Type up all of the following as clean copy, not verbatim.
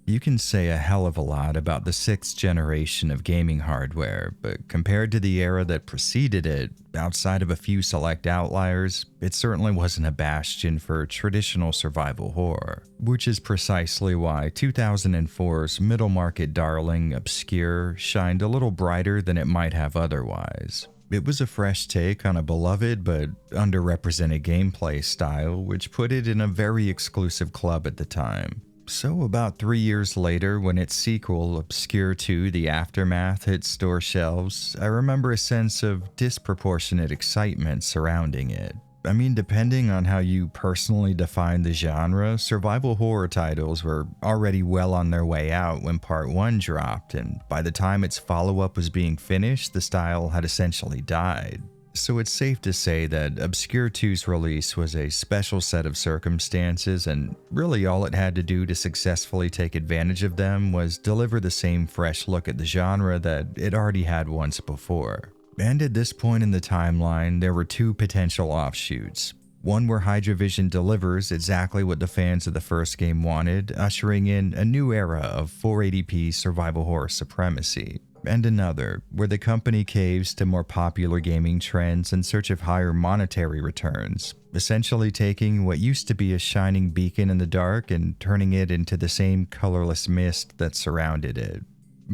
You can say a hell of a lot about the sixth generation of gaming hardware, but compared to the era that preceded it, outside of a few select outliers, it certainly wasn't a bastion for traditional survival horror, which is precisely why 2004's middle market darling Obscure shined a little brighter than it might have otherwise. It was a fresh take on a beloved but underrepresented gameplay style, which put it in a very exclusive club at the time. So about 3 years later, when its sequel, Obscure 2: The Aftermath, hit store shelves, I remember a sense of disproportionate excitement surrounding it. I mean, depending on how you personally define the genre, survival horror titles were already well on their way out when Part 1 dropped, and by the time its follow-up was being finished, the style had essentially died. So it's safe to say that Obscure 2's release was a special set of circumstances, and really all it had to do to successfully take advantage of them was deliver the same fresh look at the genre that it already had once before. And at this point in the timeline, there were two potential offshoots. One where Hydrovision delivers exactly what the fans of the first game wanted, ushering in a new era of 480p survival horror supremacy. And another, where the company caves to more popular gaming trends in search of higher monetary returns, essentially taking what used to be a shining beacon in the dark and turning it into the same colorless mist that surrounded it.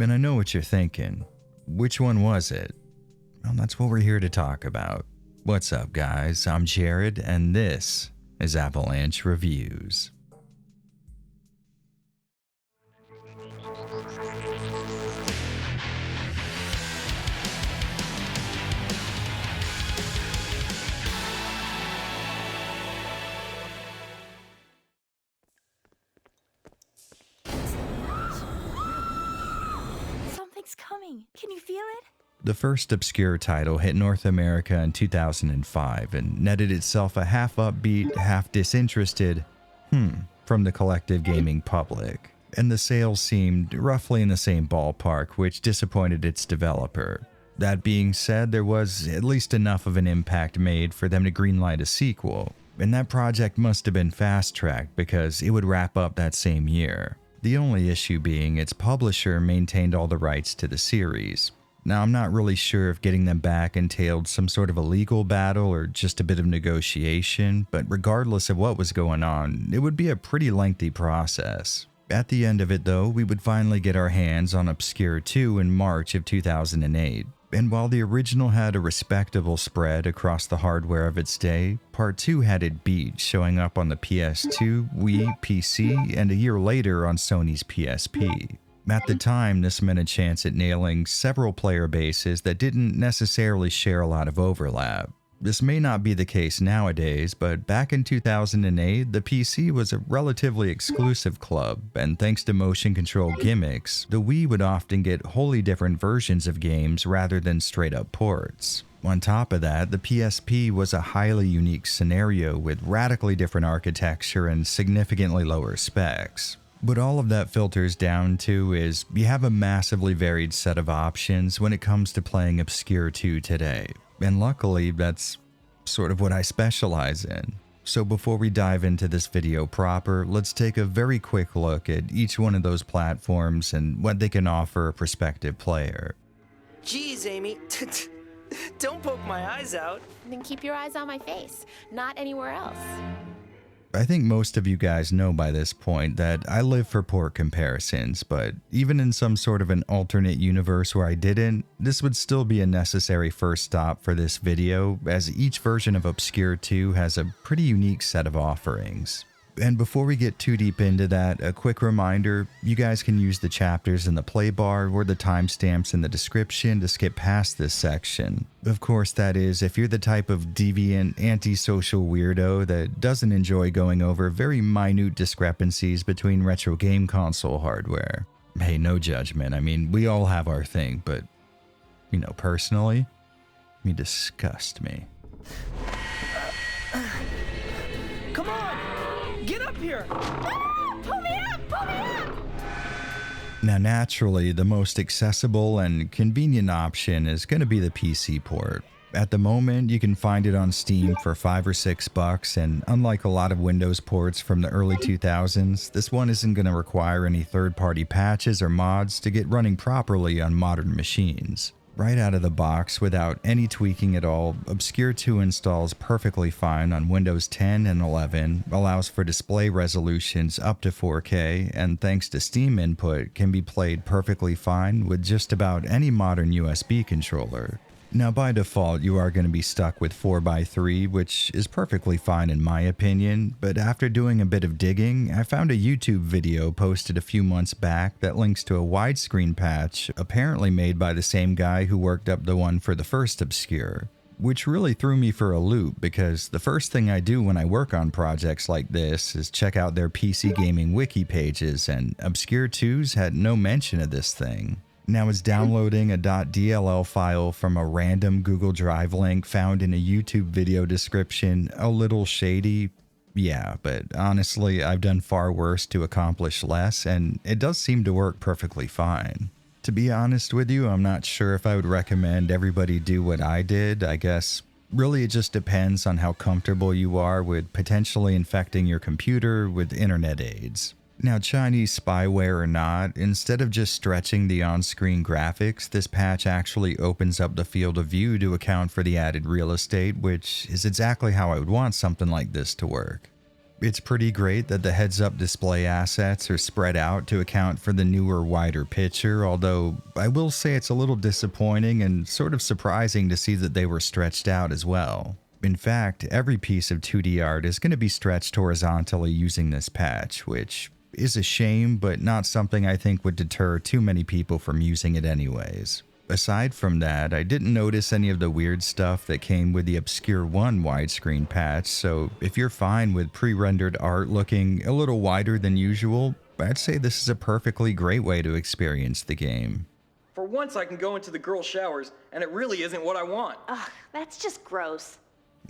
And I know what you're thinking. Which one was it? Well, that's what we're here to talk about. What's up, guys? I'm Jared, and this is Avalanche Reviews. Something's coming. Can you feel it? The first Obscure title hit North America in 2005 and netted itself a half upbeat, half disinterested from the collective gaming public. And the sales seemed roughly in the same ballpark, which disappointed its developer. That being said, there was at least enough of an impact made for them to greenlight a sequel, and that project must have been fast-tracked because it would wrap up that same year. The only issue being its publisher maintained all the rights to the series. Now, I'm not really sure if getting them back entailed some sort of a legal battle or just a bit of negotiation, but regardless of what was going on, it would be a pretty lengthy process. At the end of it though, we would finally get our hands on Obscure 2 in March of 2008. And while the original had a respectable spread across the hardware of its day, Part 2 had it beat, showing up on the PS2, Wii, PC, and a year later on Sony's PSP. At the time, this meant a chance at nailing several player bases that didn't necessarily share a lot of overlap. This may not be the case nowadays, but back in 2008, the PC was a relatively exclusive club, and thanks to motion control gimmicks, the Wii would often get wholly different versions of games rather than straight-up ports. On top of that, the PSP was a highly unique scenario with radically different architecture and significantly lower specs. What all of that filters down to is you have a massively varied set of options when it comes to playing Obscure 2 today. And luckily, that's sort of what I specialize in. So before we dive into this video proper, let's take a very quick look at each one of those platforms and what they can offer a prospective player. Jeez, Amy, don't poke my eyes out. Then keep your eyes on my face, not anywhere else. I think most of you guys know by this point that I live for port comparisons, but even in some sort of an alternate universe where I didn't, this would still be a necessary first stop for this video, as each version of Obscure 2 has a pretty unique set of offerings. And before we get too deep into that, a quick reminder, you guys can use the chapters in the play bar or the timestamps in the description to skip past this section. Of course, that is, if you're the type of deviant, antisocial weirdo that doesn't enjoy going over very minute discrepancies between retro game console hardware. Hey, no judgment. I mean, we all have our thing, but, you know, personally, you disgust me. Come on! Get up here! Ah, pull me up! Pull me up! Now, naturally, the most accessible and convenient option is going to be the PC port. At the moment, you can find it on Steam for $5 or $6, and unlike a lot of Windows ports from the early 2000s, this one isn't going to require any third-party patches or mods to get running properly on modern machines. Right out of the box, without any tweaking at all, Obscure 2 installs perfectly fine on Windows 10 and 11, allows for display resolutions up to 4K, and thanks to Steam input, can be played perfectly fine with just about any modern USB controller. Now, by default, you are going to be stuck with 4x3, which is perfectly fine in my opinion, but after doing a bit of digging, I found a YouTube video posted a few months back that links to a widescreen patch apparently made by the same guy who worked up the one for the first Obscure, which really threw me for a loop because the first thing I do when I work on projects like this is check out their PC gaming wiki pages, and Obscure 2's had no mention of this thing. Now, is downloading a .dll file from a random Google Drive link found in a YouTube video description a little shady? Yeah, but honestly, I've done far worse to accomplish less, and it does seem to work perfectly fine. To be honest with you, I'm not sure if I would recommend everybody do what I did. I guess really it just depends on how comfortable you are with potentially infecting your computer with internet aids. Now, Chinese spyware or not, instead of just stretching the on-screen graphics, this patch actually opens up the field of view to account for the added real estate, which is exactly how I would want something like this to work. It's pretty great that the heads-up display assets are spread out to account for the newer, wider picture, although I will say it's a little disappointing and sort of surprising to see that they were stretched out as well. In fact, every piece of 2D art is going to be stretched horizontally using this patch, which is a shame, but not something I think would deter too many people from using it anyways. Aside from that, I didn't notice any of the weird stuff that came with the Obscure 1 widescreen patch, so if you're fine with pre-rendered art looking a little wider than usual, I'd say this is a perfectly great way to experience the game. For once I can go into the girls' showers, and it really isn't what I want. Ugh, that's just gross.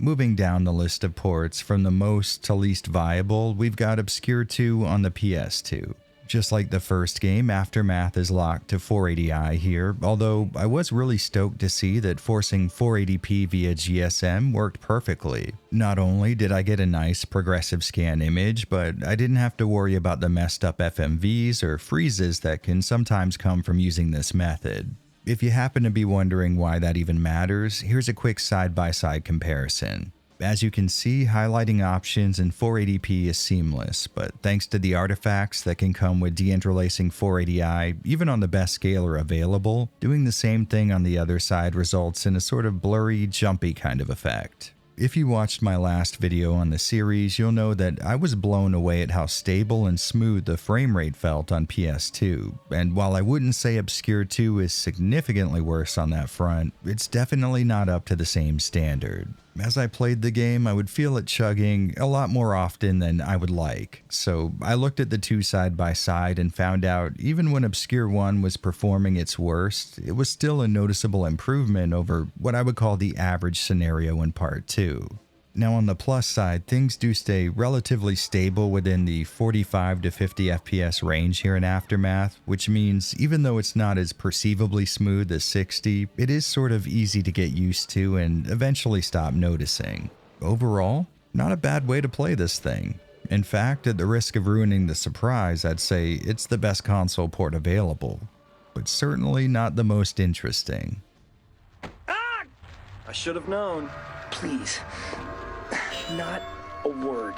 Moving down the list of ports from the most to least viable, we've got Obscure 2 on the PS2. Just like the first game, Aftermath is locked to 480i here, although I was really stoked to see that forcing 480p via GSM worked perfectly. Not only did I get a nice progressive scan image, but I didn't have to worry about the messed up FMVs or freezes that can sometimes come from using this method. If you happen to be wondering why that even matters, here's a quick side-by-side comparison. As you can see, highlighting options in 480p is seamless, but thanks to the artifacts that can come with deinterlacing 480i, even on the best scaler available, doing the same thing on the other side results in a sort of blurry, jumpy kind of effect. If you watched my last video on the series, you'll know that I was blown away at how stable and smooth the frame rate felt on PS2, and while I wouldn't say Obscure 2 is significantly worse on that front, it's definitely not up to the same standard. As I played the game, I would feel it chugging a lot more often than I would like, so I looked at the two side by side and found out even when Obscure 1 was performing its worst, it was still a noticeable improvement over what I would call the average scenario in Part 2. Now on the plus side, things do stay relatively stable within the 45 to 50 FPS range here in Aftermath, which means even though it's not as perceivably smooth as 60, it is sort of easy to get used to and eventually stop noticing. Overall, not a bad way to play this thing. In fact, at the risk of ruining the surprise, I'd say it's the best console port available, but certainly not the most interesting. Ah! I should have known. Please. Not a word.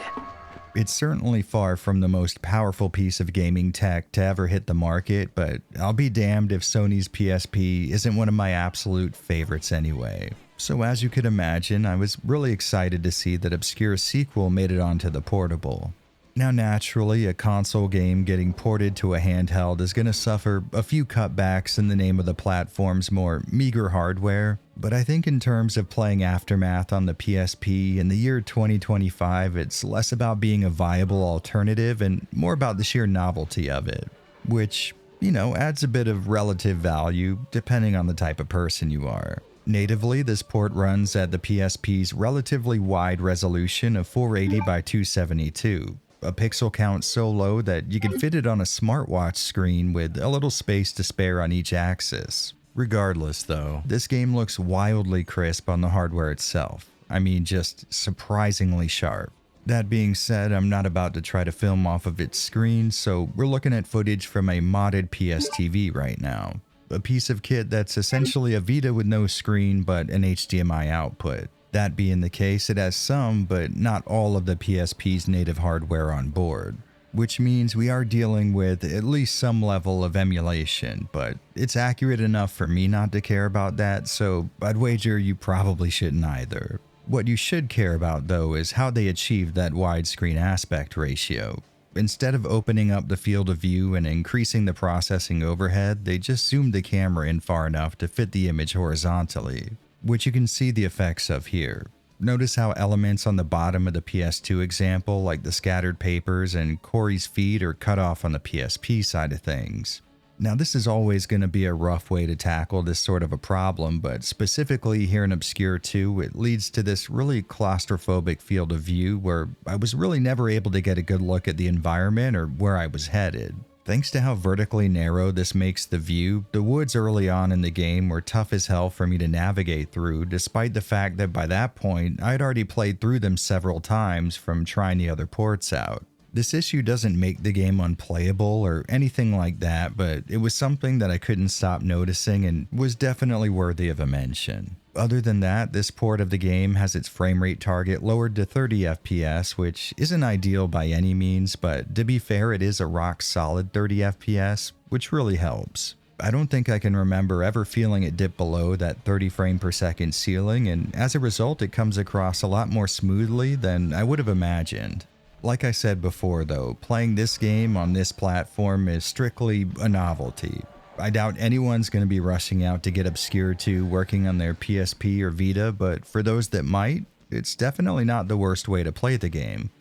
It's certainly far from the most powerful piece of gaming tech to ever hit the market, but I'll be damned if Sony's PSP isn't one of my absolute favorites anyway. So as you could imagine, I was really excited to see that Obscure's sequel made it onto the portable. Now naturally, a console game getting ported to a handheld is going to suffer a few cutbacks in the name of the platform's more meager hardware, but I think in terms of playing Aftermath on the PSP in the year 2025, it's less about being a viable alternative and more about the sheer novelty of it, which, you know, adds a bit of relative value depending on the type of person you are. Natively, this port runs at the PSP's relatively wide resolution of 480 by 272. A pixel count so low that you can fit it on a smartwatch screen with a little space to spare on each axis. Regardless though, this game looks wildly crisp on the hardware itself. I mean, just surprisingly sharp. That being said, I'm not about to try to film off of its screen, so we're looking at footage from a modded PS TV right now. A piece of kit that's essentially a Vita with no screen but an HDMI output. That being the case, it has some, but not all of the PSP's native hardware on board. Which means we are dealing with at least some level of emulation, but it's accurate enough for me not to care about that, so I'd wager you probably shouldn't either. What you should care about though is how they achieved that widescreen aspect ratio. Instead of opening up the field of view and increasing the processing overhead, they just zoomed the camera in far enough to fit the image horizontally, which you can see the effects of here. Notice how elements on the bottom of the PS2 example, like the scattered papers and Corey's feet, are cut off on the PSP side of things. Now this is always going to be a rough way to tackle this sort of a problem, but specifically here in Obscure 2, it leads to this really claustrophobic field of view where I was really never able to get a good look at the environment or where I was headed. Thanks to how vertically narrow this makes the view, the woods early on in the game were tough as hell for me to navigate through, despite the fact that by that point, I'd already played through them several times from trying the other ports out. This issue doesn't make the game unplayable or anything like that, but it was something that I couldn't stop noticing and was definitely worthy of a mention. Other than that, this port of the game has its frame rate target lowered to 30 FPS, which isn't ideal by any means, but to be fair, it is a rock solid 30 FPS, which really helps. I don't think I can remember ever feeling it dip below that 30 frame per second ceiling, and as a result, it comes across a lot more smoothly than I would have imagined. Like I said before though, playing this game on this platform is strictly a novelty. I doubt anyone's going to be rushing out to get Obscure 2 working on their PSP or Vita, but for those that might, it's definitely not the worst way to play the game.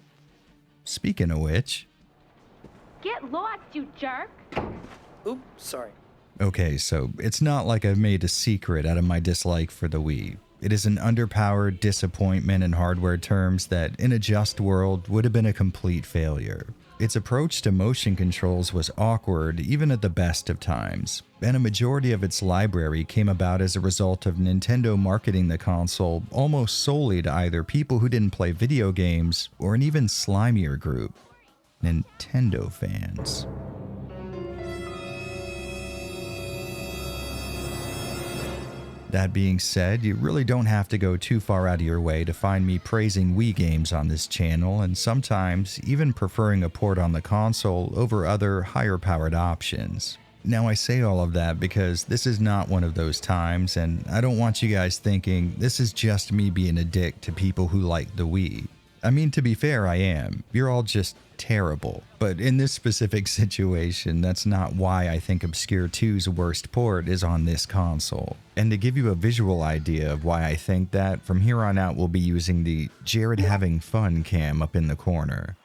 Speaking of which... Get lost, you jerk! Oops, sorry. Okay, so it's not like I've made a secret out of my dislike for the Wii. It is an underpowered disappointment in hardware terms that, in a just world, would have been a complete failure. Its approach to motion controls was awkward even at the best of times, and a majority of its library came about as a result of Nintendo marketing the console almost solely to either people who didn't play video games or an even slimier group, Nintendo fans. That being said, you really don't have to go too far out of your way to find me praising Wii games on this channel, and sometimes even preferring a port on the console over other higher powered options. Now I say all of that because this is not one of those times, and I don't want you guys thinking this is just me being a dick to people who like the Wii. I mean, to be fair, I am. You're all just terrible. But in this specific situation, that's not why I think Obscure 2's worst port is on this console. And to give you a visual idea of why I think that, from here on out we'll be using the Jared having fun cam up in the corner.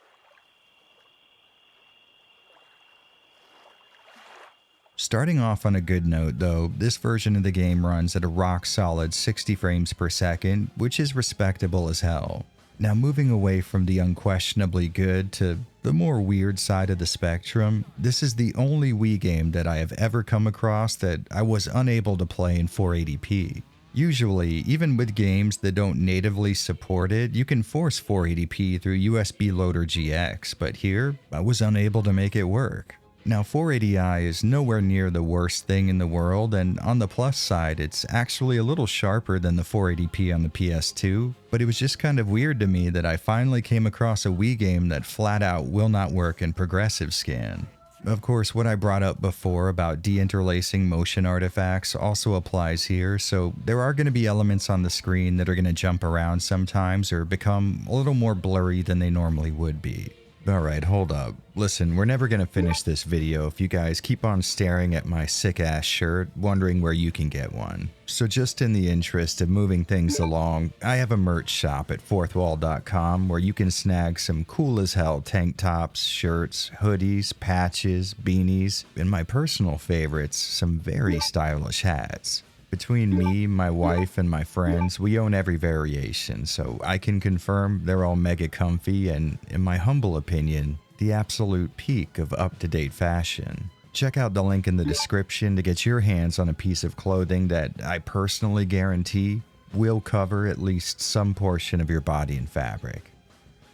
Starting off on a good note though, this version of the game runs at a rock solid 60 frames per second, which is respectable as hell. Now moving away from the unquestionably good to the more weird side of the spectrum, this is the only Wii game that I have ever come across that I was unable to play in 480p. Usually, even with games that don't natively support it, you can force 480p through USB Loader GX, but here, I was unable to make it work. Now 480i is nowhere near the worst thing in the world, and on the plus side it's actually a little sharper than the 480p on the PS2, but it was just kind of weird to me that I finally came across a Wii game that flat out will not work in progressive scan. Of course, what I brought up before about deinterlacing motion artifacts also applies here, so there are going to be elements on the screen that are going to jump around sometimes or become a little more blurry than they normally would be. Alright, hold up. Listen, we're never gonna finish this video if you guys keep on staring at my sick-ass shirt, wondering where you can get one. So just in the interest of moving things along, I have a merch shop at fourthwall.com where you can snag some cool-as-hell tank tops, shirts, hoodies, patches, beanies, and my personal favorites, some very stylish hats. Between me, my wife, and my friends, we own every variation, so I can confirm they're all mega comfy and, in my humble opinion, the absolute peak of up-to-date fashion. Check out the link in the description to get your hands on a piece of clothing that I personally guarantee will cover at least some portion of your body in fabric.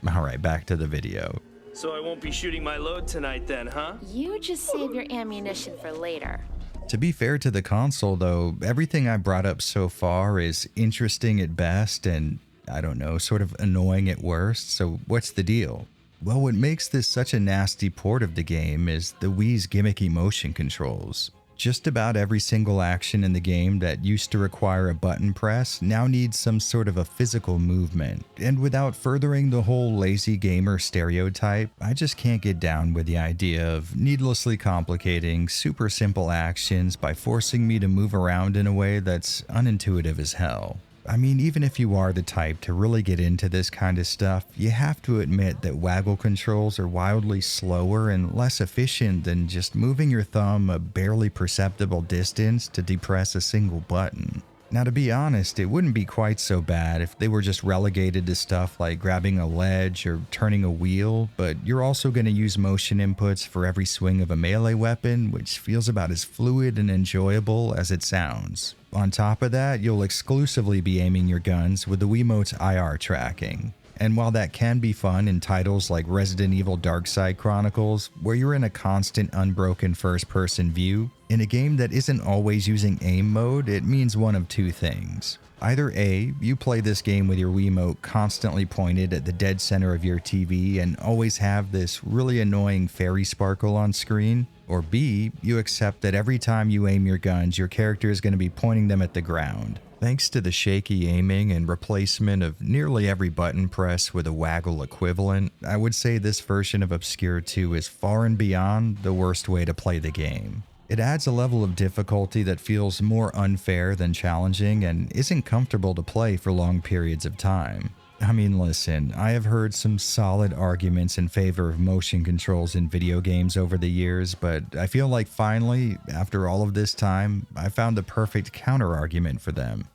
Alright, back to the video. So I won't be shooting my load tonight then, huh? You just save your ammunition for later. To be fair to the console though, everything I brought up so far is interesting at best and, I don't know, sort of annoying at worst, so what's the deal? Well, what makes this such a nasty port of the game is the Wii's gimmicky motion controls. Just about every single action in the game that used to require a button press now needs some sort of a physical movement, and without furthering the whole lazy gamer stereotype, I just can't get down with the idea of needlessly complicating super simple actions by forcing me to move around in a way that's unintuitive as hell. I mean, even if you are the type to really get into this kind of stuff, you have to admit that waggle controls are wildly slower and less efficient than just moving your thumb a barely perceptible distance to depress a single button. Now, to be honest, it wouldn't be quite so bad if they were just relegated to stuff like grabbing a ledge or turning a wheel, but you're also going to use motion inputs for every swing of a melee weapon, which feels about as fluid and enjoyable as it sounds. On top of that, you'll exclusively be aiming your guns with the Wiimote's IR tracking. And while that can be fun in titles like Resident Evil Darkside Chronicles, where you're in a constant unbroken first-person view, in a game that isn't always using aim mode, it means one of two things. Either A, you play this game with your Wiimote constantly pointed at the dead center of your TV and always have this really annoying fairy sparkle on screen, or B, you accept that every time you aim your guns, your character is going to be pointing them at the ground. Thanks to the shaky aiming and replacement of nearly every button press with a waggle equivalent, I would say this version of Obscure 2 is far and beyond the worst way to play the game. It adds a level of difficulty that feels more unfair than challenging and isn't comfortable to play for long periods of time. I mean, listen, I have heard some solid arguments in favor of motion controls in video games over the years, but I feel like finally, after all of this time, I found the perfect counter-argument for them.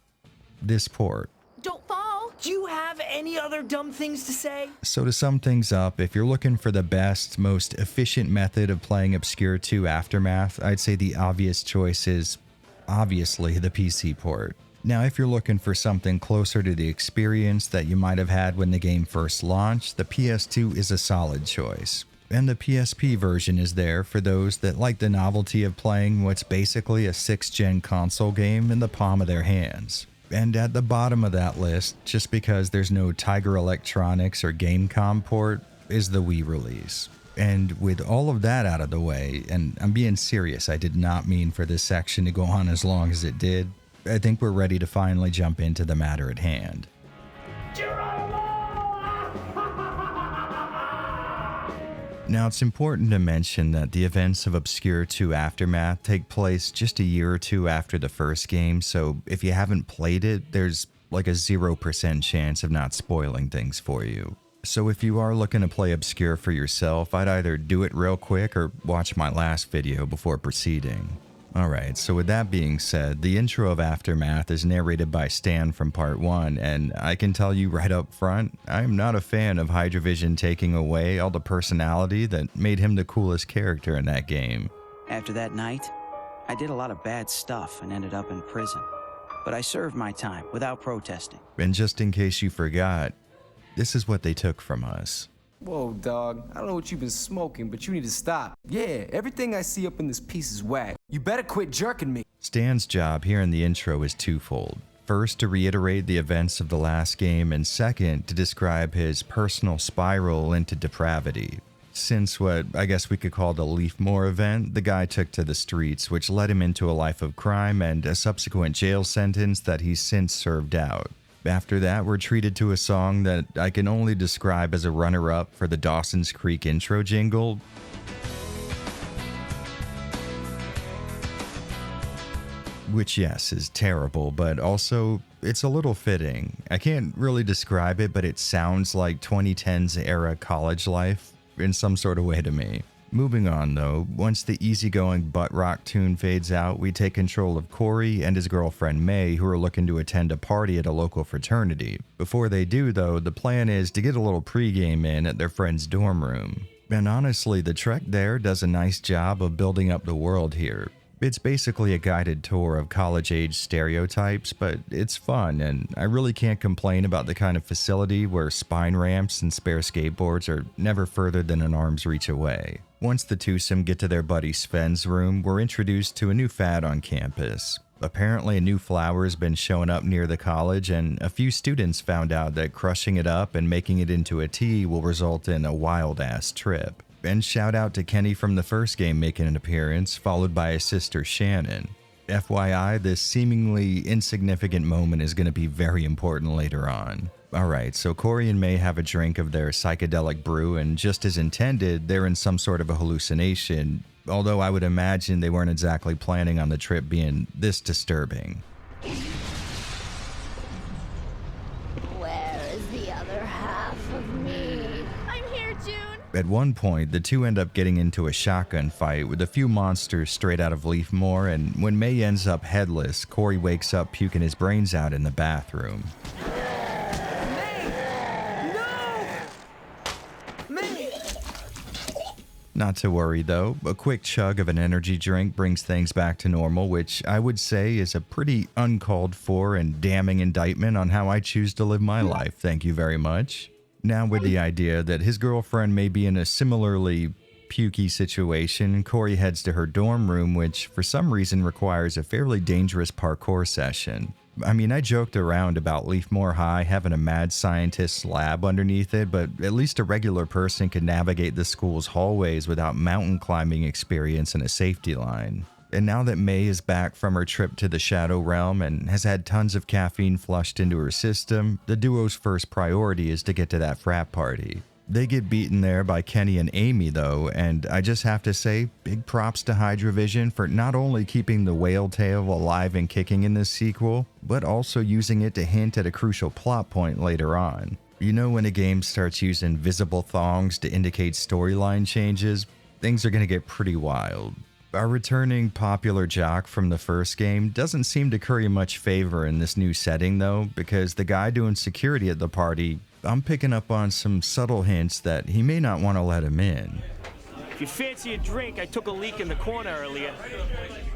This port. Don't fall! Do you have any other dumb things to say? So to sum things up, if you're looking for the best, most efficient method of playing Obscure 2 Aftermath, I'd say the obvious choice is, obviously, the PC port. Now, if you're looking for something closer to the experience that you might have had when the game first launched, the PS2 is a solid choice. And the PSP version is there for those that like the novelty of playing what's basically a 6th-gen console game in the palm of their hands. And at the bottom of that list, just because there's no Tiger Electronics or Gamecom port, is the Wii release. And with all of that out of the way, and I'm being serious, I did not mean for this section to go on as long as it did, I think we're ready to finally jump into the matter at hand. Now, it's important to mention that the events of Obscure 2 Aftermath take place just a year or two after the first game, so if you haven't played it, there's like a 0% chance of not spoiling things for you. So if you are looking to play Obscure for yourself, I'd either do it real quick or watch my last video before proceeding. Alright, so with that being said, the intro of Aftermath is narrated by Stan from Part 1, and I can tell you right up front, I am not a fan of Hydrovision taking away all the personality that made him the coolest character in that game. After that night, I did a lot of bad stuff and ended up in prison. But I served my time without protesting. And just in case you forgot, this is what they took from us. Whoa, dog. I don't know what you've been smoking, but you need to stop. Yeah, everything I see up in this piece is whack. You better quit jerking me. Stan's job here in the intro is twofold. First, to reiterate the events of the last game, and second, to describe his personal spiral into depravity. Since what I guess we could call the Leafmore event, the guy took to the streets, which led him into a life of crime and a subsequent jail sentence that he's since served out. After that, we're treated to a song that I can only describe as a runner-up for the Dawson's Creek intro jingle. Which, yes, is terrible, but also, it's a little fitting. I can't really describe it, but it sounds like 2010's era college life in some sort of way to me. Moving on though, once the easygoing butt rock tune fades out, we take control of Corey and his girlfriend May, who are looking to attend a party at a local fraternity. Before they do though, the plan is to get a little pregame in at their friend's dorm room. And honestly, the trek there does a nice job of building up the world here. It's basically a guided tour of college-age stereotypes, but it's fun, and I really can't complain about the kind of facility where spine ramps and spare skateboards are never further than an arm's reach away. Once the twosome get to their buddy Sven's room, we're introduced to a new fad on campus. Apparently, a new flower has been showing up near the college, and a few students found out that crushing it up and making it into a tea will result in a wild-ass trip. And shout out to Kenny from the first game making an appearance, followed by his sister Shannon. FYI, this seemingly insignificant moment is going to be very important later on. Alright, so Corey and May have a drink of their psychedelic brew, and just as intended, they're in some sort of a hallucination, although I would imagine they weren't exactly planning on the trip being this disturbing. Where is the other half of me? I'm here, June. At one point, the two end up getting into a shotgun fight with a few monsters straight out of Leafmore, and when May ends up headless, Corey wakes up puking his brains out in the bathroom. Not to worry though, a quick chug of an energy drink brings things back to normal, which I would say is a pretty uncalled for and damning indictment on how I choose to live my life, thank you very much. Now with the idea that his girlfriend may be in a similarly pukey situation, Corey heads to her dorm room, which for some reason requires a fairly dangerous parkour session. I mean, I joked around about Leafmore High having a mad scientist's lab underneath it, but at least a regular person could navigate the school's hallways without mountain climbing experience and a safety line. And now that May is back from her trip to the Shadow Realm and has had tons of caffeine flushed into her system, the duo's first priority is to get to that frat party. They get beaten there by Kenny and Amy though, and I just have to say, big props to Hydravision for not only keeping the whale tale alive and kicking in this sequel, but also using it to hint at a crucial plot point later on. You know, when a game starts using visible thongs to indicate storyline changes, things are gonna get pretty wild. Our returning popular jock from the first game doesn't seem to curry much favor in this new setting though, because the guy doing security at the party, I'm picking up on some subtle hints that he may not want to let him in. If you fancy a drink, I took a leak in the corner earlier.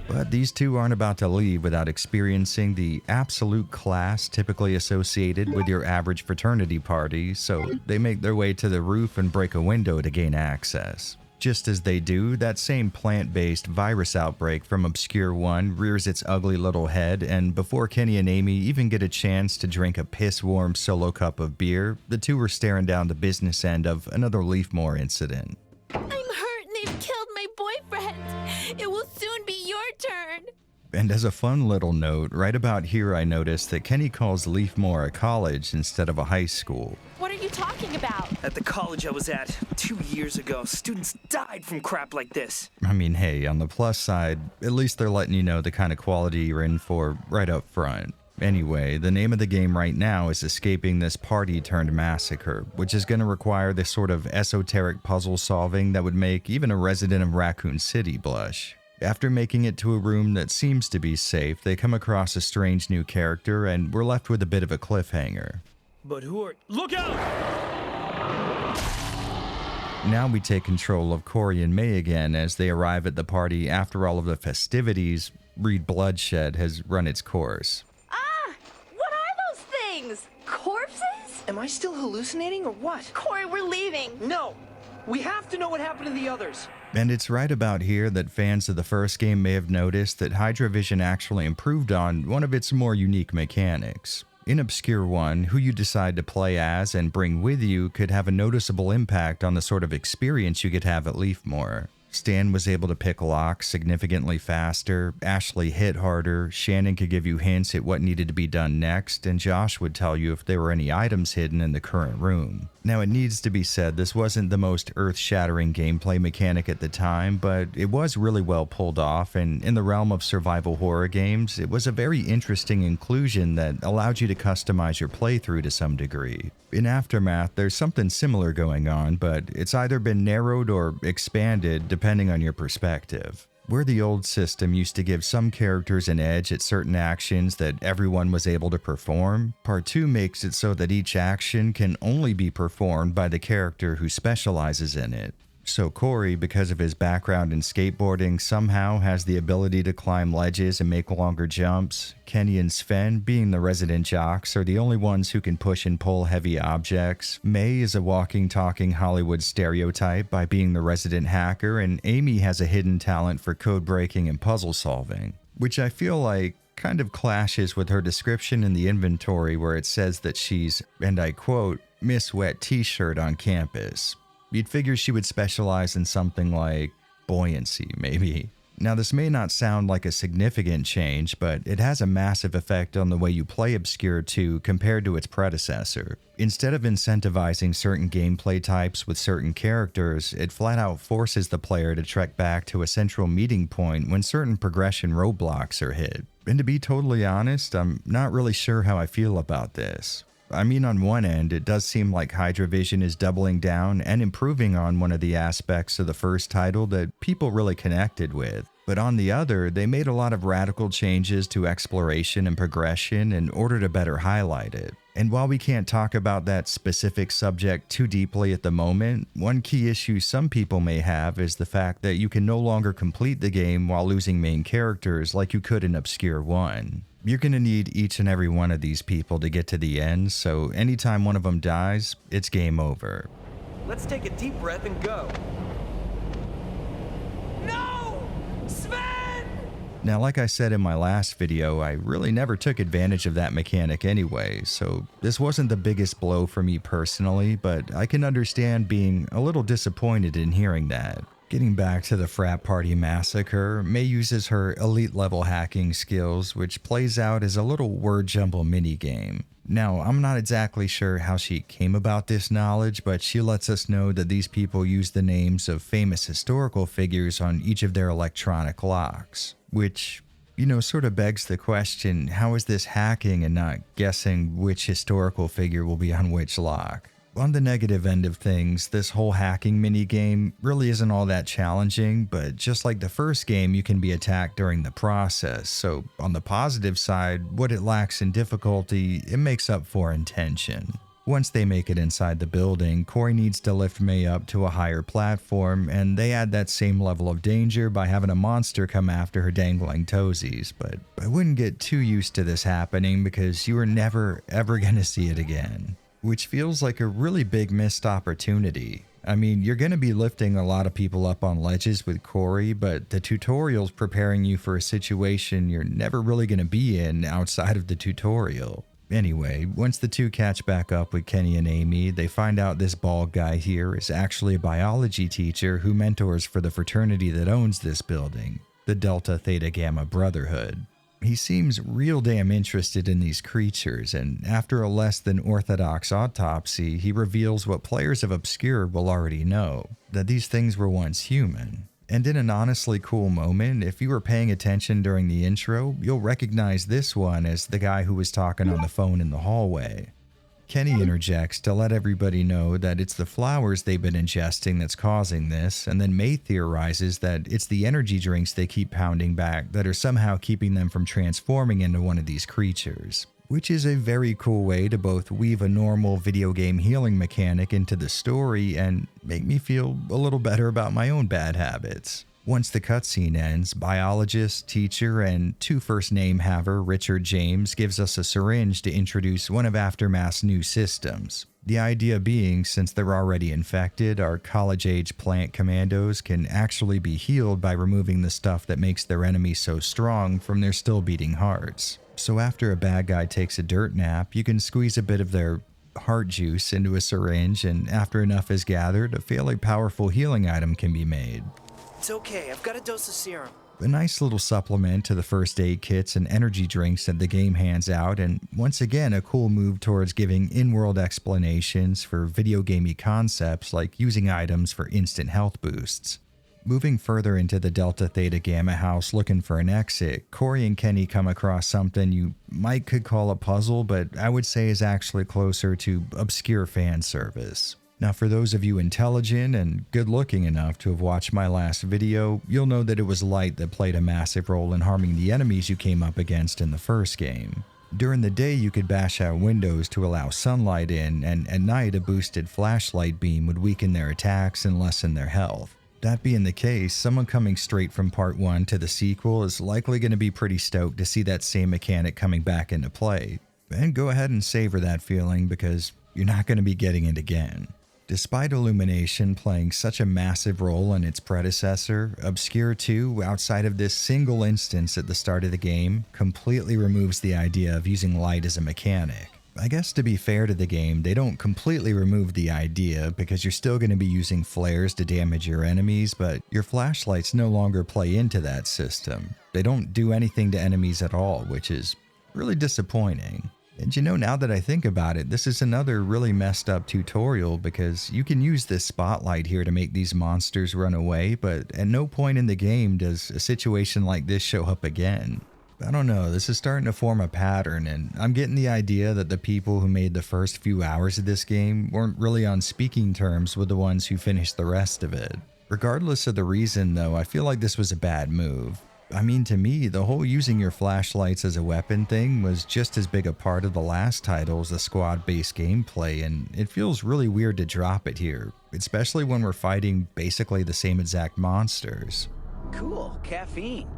But these two aren't about to leave without experiencing the absolute class typically associated with your average fraternity party, so they make their way to the roof and break a window to gain access. Just as they do, that same plant-based virus outbreak from Obscure 1 rears its ugly little head, and before Kenny and Amy even get a chance to drink a piss-warm solo cup of beer, the two are staring down the business end of another Leafmore incident. I'm hurt and they've killed my boyfriend. It will soon be your turn. And as a fun little note, right about here I noticed that Kenny calls Leafmore a college instead of a high school. What are you talking about? At the college I was at 2 years ago, students died from crap like this. I mean, hey, on the plus side, at least they're letting you know the kind of quality you're in for right up front. Anyway, the name of the game right now is escaping this party-turned-massacre, which is going to require this sort of esoteric puzzle solving that would make even a resident of Raccoon City blush. After making it to a room that seems to be safe, they come across a strange new character, and we're left with a bit of a cliffhanger. But who are... Look out! Now we take control of Corey and May again as they arrive at the party after all of the festivities. Read bloodshed has run its course. Ah! What are those things? Corpses? Am I still hallucinating or what? Corey, we're leaving. No! We have to know what happened to the others. And it's right about here that fans of the first game may have noticed that Hydravision actually improved on one of its more unique mechanics. In Obscure 1, who you decide to play as and bring with you could have a noticeable impact on the sort of experience you could have at Leafmore. Stan was able to pick locks significantly faster, Ashley hit harder, Shannon could give you hints at what needed to be done next, and Josh would tell you if there were any items hidden in the current room. Now it needs to be said this wasn't the most earth-shattering gameplay mechanic at the time, but it was really well pulled off, and in the realm of survival horror games, it was a very interesting inclusion that allowed you to customize your playthrough to some degree. In Aftermath, there's something similar going on, but it's either been narrowed or expanded depending on your perspective. Where the old system used to give some characters an edge at certain actions that everyone was able to perform, Part 2 makes it so that each action can only be performed by the character who specializes in it. So Corey, because of his background in skateboarding, somehow has the ability to climb ledges and make longer jumps. Kenny and Sven, being the resident jocks, are the only ones who can push and pull heavy objects. May is a walking, talking Hollywood stereotype by being the resident hacker, and Amy has a hidden talent for code breaking and puzzle solving, which I feel like kind of clashes with her description in the inventory where it says that she's, and I quote, Miss Wet T-shirt on campus. You'd figure she would specialize in something like buoyancy, maybe. Now, this may not sound like a significant change, but it has a massive effect on the way you play Obscure 2 compared to its predecessor. Instead of incentivizing certain gameplay types with certain characters, it flat out forces the player to trek back to a central meeting point when certain progression roadblocks are hit. And to be totally honest, I'm not really sure how I feel about this. I mean, on one end, it does seem like Hydravision is doubling down and improving on one of the aspects of the first title that people really connected with. But on the other, they made a lot of radical changes to exploration and progression in order to better highlight it. And while we can't talk about that specific subject too deeply at the moment, one key issue some people may have is the fact that you can no longer complete the game while losing main characters like you could in Obscure 1. You're going to need each and every one of these people to get to the end, so anytime one of them dies, it's game over. Let's take a deep breath and go. No! Sven! Now, like I said in my last video, I really never took advantage of that mechanic anyway, so this wasn't the biggest blow for me personally, but I can understand being a little disappointed in hearing that. Getting back to the frat party massacre, May uses her elite level hacking skills, which plays out as a little word jumble minigame. Now, I'm not exactly sure how she came about this knowledge, but she lets us know that these people use the names of famous historical figures on each of their electronic locks, which, you know, sort of begs the question, how is this hacking and not guessing which historical figure will be on which lock? On the negative end of things, this whole hacking minigame really isn't all that challenging, but just like the first game, you can be attacked during the process. So on the positive side, what it lacks in difficulty, it makes up for in tension. Once they make it inside the building, Corey needs to lift May up to a higher platform, and they add that same level of danger by having a monster come after her dangling toesies. But I wouldn't get too used to this happening because you are never ever gonna see it again. Which feels like a really big missed opportunity. I mean, you're going to be lifting a lot of people up on ledges with Corey, but the tutorial's preparing you for a situation you're never really going to be in outside of the tutorial. Anyway, once the two catch back up with Kenny and Amy, they find out this bald guy here is actually a biology teacher who mentors for the fraternity that owns this building, the Delta Theta Gamma Brotherhood. He seems real damn interested in these creatures, and after a less than orthodox autopsy, he reveals what players of Obscure will already know, that these things were once human. And in an honestly cool moment, if you were paying attention during the intro, you'll recognize this one as the guy who was talking on the phone in the hallway. Kenny interjects to let everybody know that it's the flowers they've been ingesting that's causing this, and then May theorizes that it's the energy drinks they keep pounding back that are somehow keeping them from transforming into one of these creatures. Which is a very cool way to both weave a normal video game healing mechanic into the story and make me feel a little better about my own bad habits. Once the cutscene ends, biologist, teacher, and two first name haver Richard James gives us a syringe to introduce one of Aftermath's new systems. The idea being, since they're already infected, our college-age plant commandos can actually be healed by removing the stuff that makes their enemies so strong from their still beating hearts. So after a bad guy takes a dirt nap, you can squeeze a bit of their heart juice into a syringe, and after enough is gathered, a fairly powerful healing item can be made. It's okay, I've got a dose of serum. A nice little supplement to the first aid kits and energy drinks that the game hands out, and once again a cool move towards giving in-world explanations for video gamey concepts like using items for instant health boosts. Moving further into the Delta Theta Gamma house looking for an exit, Corey and Kenny come across something you could call a puzzle, but I would say is actually closer to obscure fan service. Now, for those of you intelligent and good-looking enough to have watched my last video, you'll know that it was light that played a massive role in harming the enemies you came up against in the first game. During the day, you could bash out windows to allow sunlight in, and at night, a boosted flashlight beam would weaken their attacks and lessen their health. That being the case, someone coming straight from Part 1 to the sequel is likely going to be pretty stoked to see that same mechanic coming back into play. And go ahead and savor that feeling because you're not going to be getting it again. Despite Illumination playing such a massive role in its predecessor, Obscure 2, outside of this single instance at the start of the game, completely removes the idea of using light as a mechanic. I guess to be fair to the game, they don't completely remove the idea because you're still going to be using flares to damage your enemies, but your flashlights no longer play into that system. They don't do anything to enemies at all, which is really disappointing. And you know, now that I think about it, this is another really messed up tutorial because you can use this spotlight here to make these monsters run away, but at no point in the game does a situation like this show up again. I don't know, this is starting to form a pattern, and I'm getting the idea that the people who made the first few hours of this game weren't really on speaking terms with the ones who finished the rest of it. Regardless of the reason though, I feel like this was a bad move. I mean, to me, the whole using your flashlights as a weapon thing was just as big a part of the last title as the squad-based gameplay, and it feels really weird to drop it here, especially when we're fighting basically the same exact monsters. Cool, caffeine.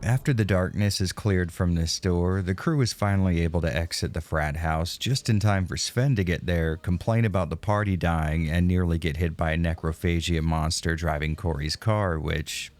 After the darkness is cleared from this door, the crew is finally able to exit the frat house just in time for Sven to get there, complain about the party dying, and nearly get hit by a necrophagia monster driving Corey's car, which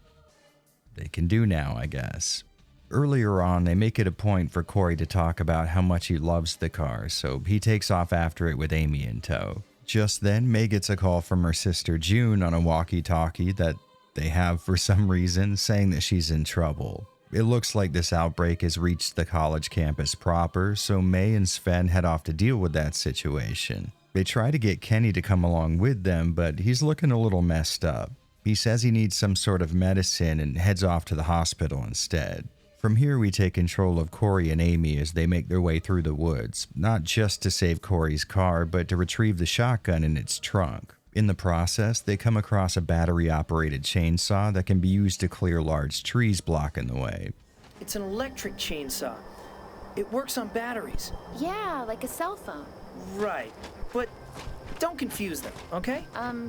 they can do now, I guess. Earlier on, they make it a point for Corey to talk about how much he loves the car, so he takes off after it with Amy in tow. Just then, May gets a call from her sister June on a walkie-talkie that they have for some reason, saying that she's in trouble. It looks like this outbreak has reached the college campus proper, so May and Sven head off to deal with that situation. They try to get Kenny to come along with them, but he's looking a little messed up. He says he needs some sort of medicine and heads off to the hospital instead. From here, we take control of Corey and Amy as they make their way through the woods, not just to save Corey's car, but to retrieve the shotgun in its trunk. In the process, they come across a battery-operated chainsaw that can be used to clear large trees blocking the way. It's an electric chainsaw. It works on batteries. Yeah, like a cell phone. Right, but don't confuse them, okay?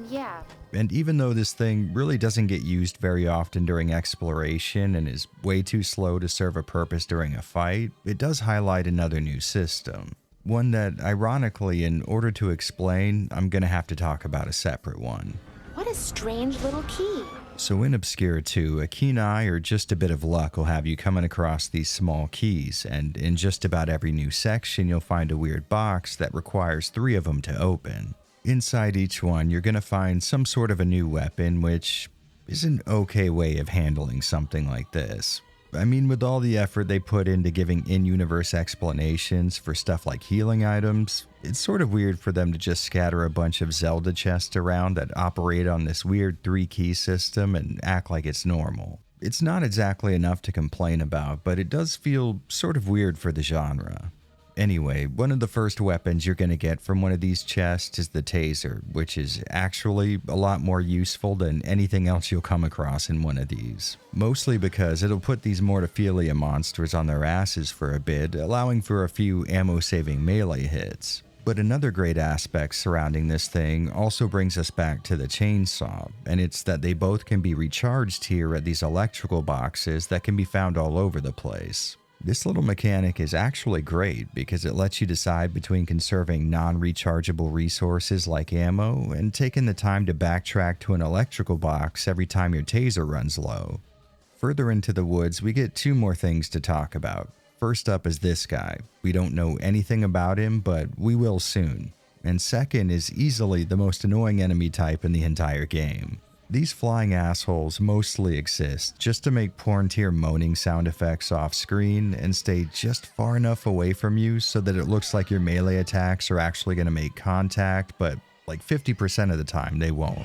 Yeah. And even though this thing really doesn't get used very often during exploration and is way too slow to serve a purpose during a fight, it does highlight another new system. One that, ironically, in order to explain, I'm gonna have to talk about a separate one. What a strange little key. So in Obscure 2, a keen eye or just a bit of luck will have you coming across these small keys, and in just about every new section you'll find a weird box that requires 3 of them to open. Inside each one, you're gonna find some sort of a new weapon, which is an okay way of handling something like this. I mean, with all the effort they put into giving in-universe explanations for stuff like healing items, it's sort of weird for them to just scatter a bunch of Zelda chests around that operate on this weird 3-key system and act like it's normal. It's not exactly enough to complain about, but it does feel sort of weird for the genre. Anyway, one of the first weapons you're going to get from one of these chests is the taser, which is actually a lot more useful than anything else you'll come across in one of these. Mostly because it'll put these Mortophilia monsters on their asses for a bit, allowing for a few ammo-saving melee hits. But another great aspect surrounding this thing also brings us back to the chainsaw, and it's that they both can be recharged here at these electrical boxes that can be found all over the place. This little mechanic is actually great because it lets you decide between conserving non-rechargeable resources like ammo and taking the time to backtrack to an electrical box every time your taser runs low. Further into the woods, we get 2 more things to talk about. First up is this guy. We don't know anything about him, but we will soon. And second is easily the most annoying enemy type in the entire game. These flying assholes mostly exist just to make porn tier moaning sound effects off screen and stay just far enough away from you so that it looks like your melee attacks are actually going to make contact, but like 50% of the time they won't.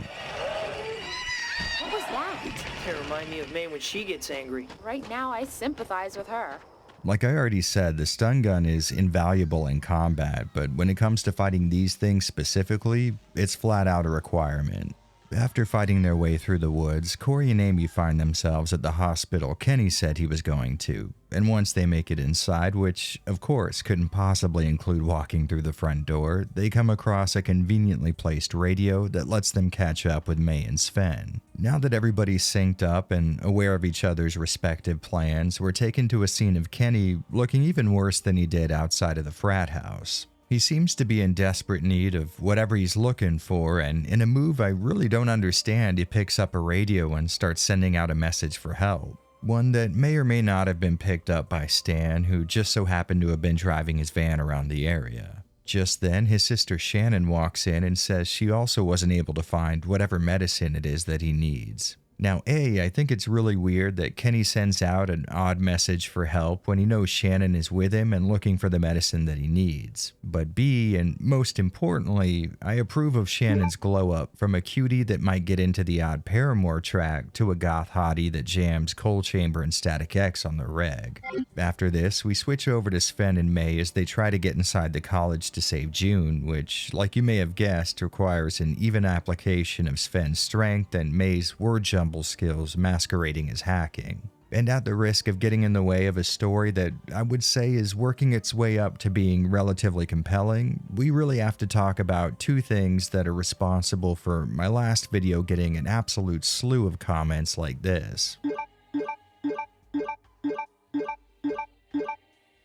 What was that? It reminds me of May when she gets angry. Right now, I sympathize with her. Like I already said, the stun gun is invaluable in combat, but when it comes to fighting these things specifically, it's flat out a requirement. After fighting their way through the woods, Corey and Amy find themselves at the hospital Kenny said he was going to. And once they make it inside, which of course couldn't possibly include walking through the front door, they come across a conveniently placed radio that lets them catch up with May and Sven. Now that everybody's synced up and aware of each other's respective plans, we're taken to a scene of Kenny looking even worse than he did outside of the frat house. He seems to be in desperate need of whatever he's looking for, and in a move I really don't understand, he picks up a radio and starts sending out a message for help. One that may or may not have been picked up by Stan, who just so happened to have been driving his van around the area. Just then, his sister Shannon walks in and says she also wasn't able to find whatever medicine it is that he needs. Now, I think it's really weird that Kenny sends out an odd message for help when he knows Shannon is with him and looking for the medicine that he needs. But B, and most importantly, I approve of Shannon's glow up from a cutie that might get into the odd Paramore track to a goth hottie that jams Coal Chamber and Static X on the reg. After this, we switch over to Sven and May as they try to get inside the college to save June, which, like you may have guessed, requires an even application of Sven's strength and May's word jumble skills masquerading as hacking. And at the risk of getting in the way of a story that I would say is working its way up to being relatively compelling, we really have to talk about two things that are responsible for my last video getting an absolute slew of comments like this.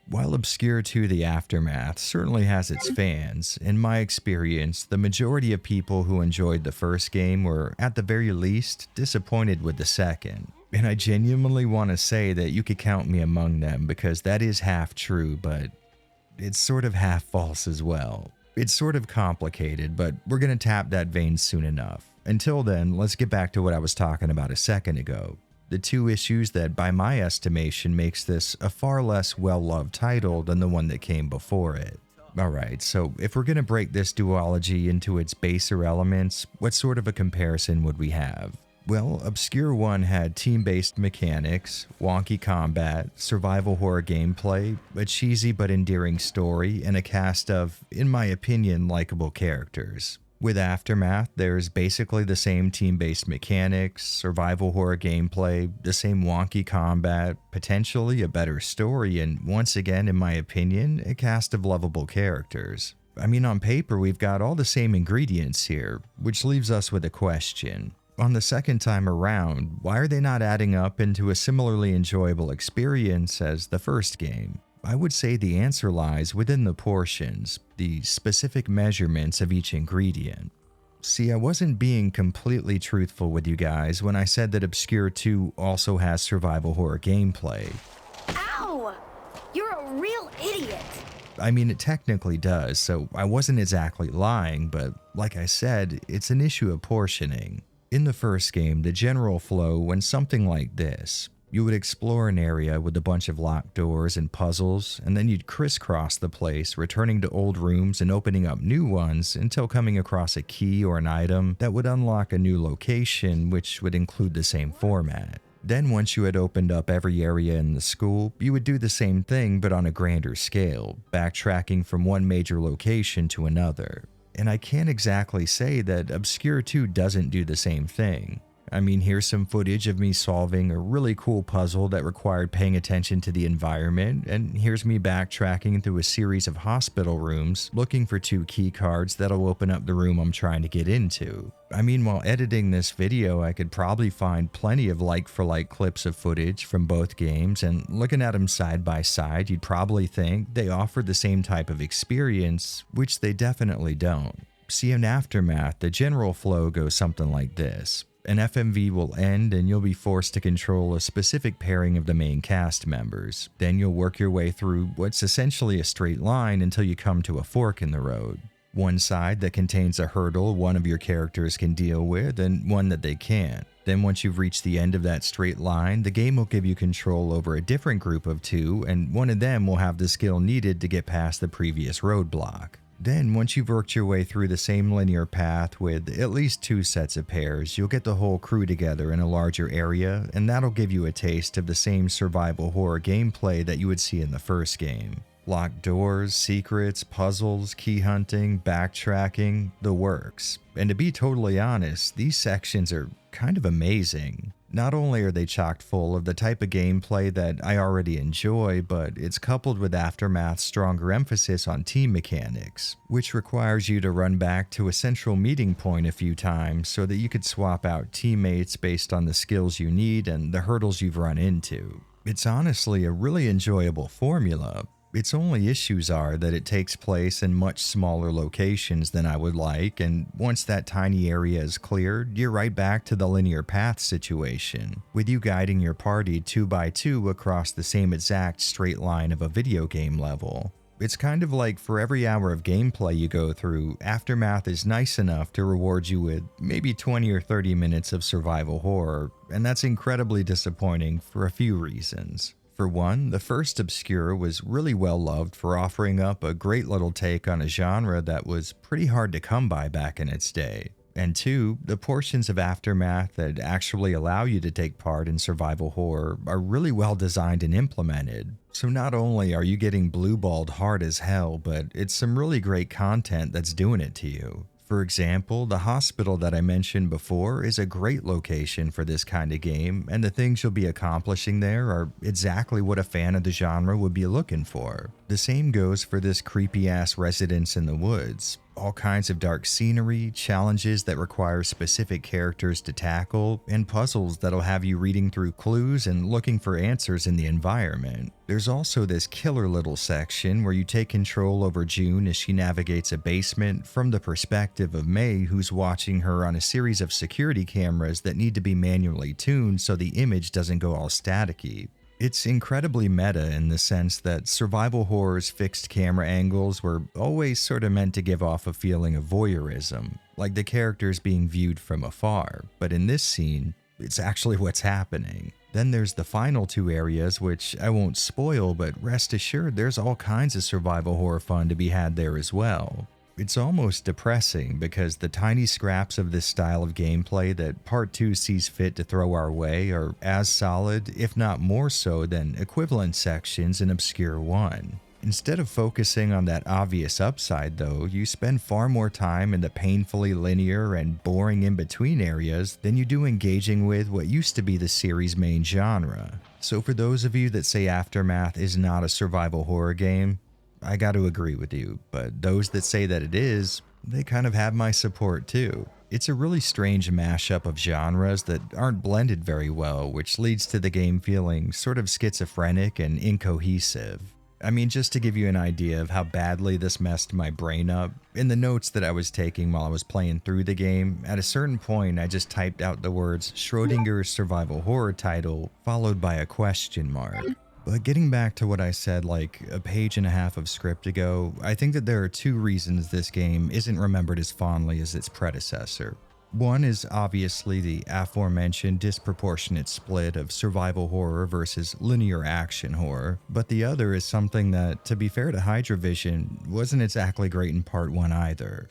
While Obscure 2 The Aftermath certainly has its fans, in my experience, the majority of people who enjoyed the first game were, at the very least, disappointed with the second. And I genuinely want to say that you could count me among them because that is half true, but it's sort of half false as well. It's sort of complicated, but we're going to tap that vein soon enough. Until then, let's get back to what I was talking about a second ago. The two issues that, by my estimation, makes this a far less well-loved title than the one that came before it. Alright, so if we're going to break this duology into its baser elements, what sort of a comparison would we have? Well, Obscure 1 had team-based mechanics, wonky combat, survival horror gameplay, a cheesy but endearing story, and a cast of, in my opinion, likable characters. With Aftermath, there's basically the same team-based mechanics, survival horror gameplay, the same wonky combat, potentially a better story, and once again, in my opinion, a cast of lovable characters. I mean, on paper, we've got all the same ingredients here, which leaves us with a question. On the second time around, why are they not adding up into a similarly enjoyable experience as the first game? I would say the answer lies within the portions, the specific measurements of each ingredient. See, I wasn't being completely truthful with you guys when I said that Obscure 2 also has survival horror gameplay. Ow! You're a real idiot! I mean, it technically does, so I wasn't exactly lying, but like I said, it's an issue of portioning. In the first game, the general flow went something like this. You would explore an area with a bunch of locked doors and puzzles, and then you'd crisscross the place, returning to old rooms and opening up new ones until coming across a key or an item that would unlock a new location, which would include the same format. Then once you had opened up every area in the school, you would do the same thing but on a grander scale, backtracking from one major location to another. And I can't exactly say that Obscure 2 doesn't do the same thing. I mean, here's some footage of me solving a really cool puzzle that required paying attention to the environment, and here's me backtracking through a series of hospital rooms looking for 2 key cards that'll open up the room I'm trying to get into. I mean, while editing this video, I could probably find plenty of like-for-like clips of footage from both games, and looking at them side by side, you'd probably think they offer the same type of experience, which they definitely don't. See, in Aftermath, the general flow goes something like this. An FMV will end and you'll be forced to control a specific pairing of the main cast members. Then you'll work your way through what's essentially a straight line until you come to a fork in the road. One side that contains a hurdle one of your characters can deal with and one that they can't. Then once you've reached the end of that straight line, the game will give you control over a different group of 2, and one of them will have the skill needed to get past the previous roadblock. Then, once you've worked your way through the same linear path with at least 2 sets of pairs, you'll get the whole crew together in a larger area, and that'll give you a taste of the same survival horror gameplay that you would see in the first game. Locked doors, secrets, puzzles, key hunting, backtracking, the works. And to be totally honest, these sections are kind of amazing. Not only are they chock full of the type of gameplay that I already enjoy, but it's coupled with Aftermath's stronger emphasis on team mechanics, which requires you to run back to a central meeting point a few times so that you could swap out teammates based on the skills you need and the hurdles you've run into. It's honestly a really enjoyable formula. Its only issues are that it takes place in much smaller locations than I would like, and once that tiny area is cleared, you're right back to the linear path situation, with you guiding your party 2 by 2 across the same exact straight line of a video game level. It's kind of like for every hour of gameplay you go through, Aftermath is nice enough to reward you with maybe 20 or 30 minutes of survival horror, and that's incredibly disappointing for a few reasons. For one, the first Obscure was really well loved for offering up a great little take on a genre that was pretty hard to come by back in its day. And two, the portions of Aftermath that actually allow you to take part in survival horror are really well designed and implemented. So not only are you getting blue-balled hard as hell, but it's some really great content that's doing it to you. For example, the hospital that I mentioned before is a great location for this kind of game, and the things you'll be accomplishing there are exactly what a fan of the genre would be looking for. The same goes for this creepy-ass residence in the woods. All kinds of dark scenery, challenges that require specific characters to tackle, and puzzles that'll have you reading through clues and looking for answers in the environment. There's also this killer little section where you take control over June as she navigates a basement from the perspective of May, who's watching her on a series of security cameras that need to be manually tuned so the image doesn't go all staticky. It's incredibly meta in the sense that survival horror's fixed camera angles were always sort of meant to give off a feeling of voyeurism, like the characters being viewed from afar, but in this scene, it's actually what's happening. Then there's the final two areas, which I won't spoil, but rest assured there's all kinds of survival horror fun to be had there as well. It's almost depressing because the tiny scraps of this style of gameplay that Part 2 sees fit to throw our way are as solid, if not more so, than equivalent sections in Obscure 1. Instead of focusing on that obvious upside though, you spend far more time in the painfully linear and boring in-between areas than you do engaging with what used to be the series' main genre. So for those of you that say Aftermath is not a survival horror game, I got to agree with you, but those that say that it is, they kind of have my support too. It's a really strange mashup of genres that aren't blended very well, which leads to the game feeling sort of schizophrenic and incohesive. I mean, just to give you an idea of how badly this messed my brain up, in the notes that I was taking while I was playing through the game, at a certain point I just typed out the words Schrodinger's survival horror title, followed by a question mark. But getting back to what I said like a page and a half of script ago, I think that there are two reasons this game isn't remembered as fondly as its predecessor. One is obviously the aforementioned disproportionate split of survival horror versus linear action horror, but the other is something that, to be fair to Hydrovision, wasn't exactly great in Part 1 either.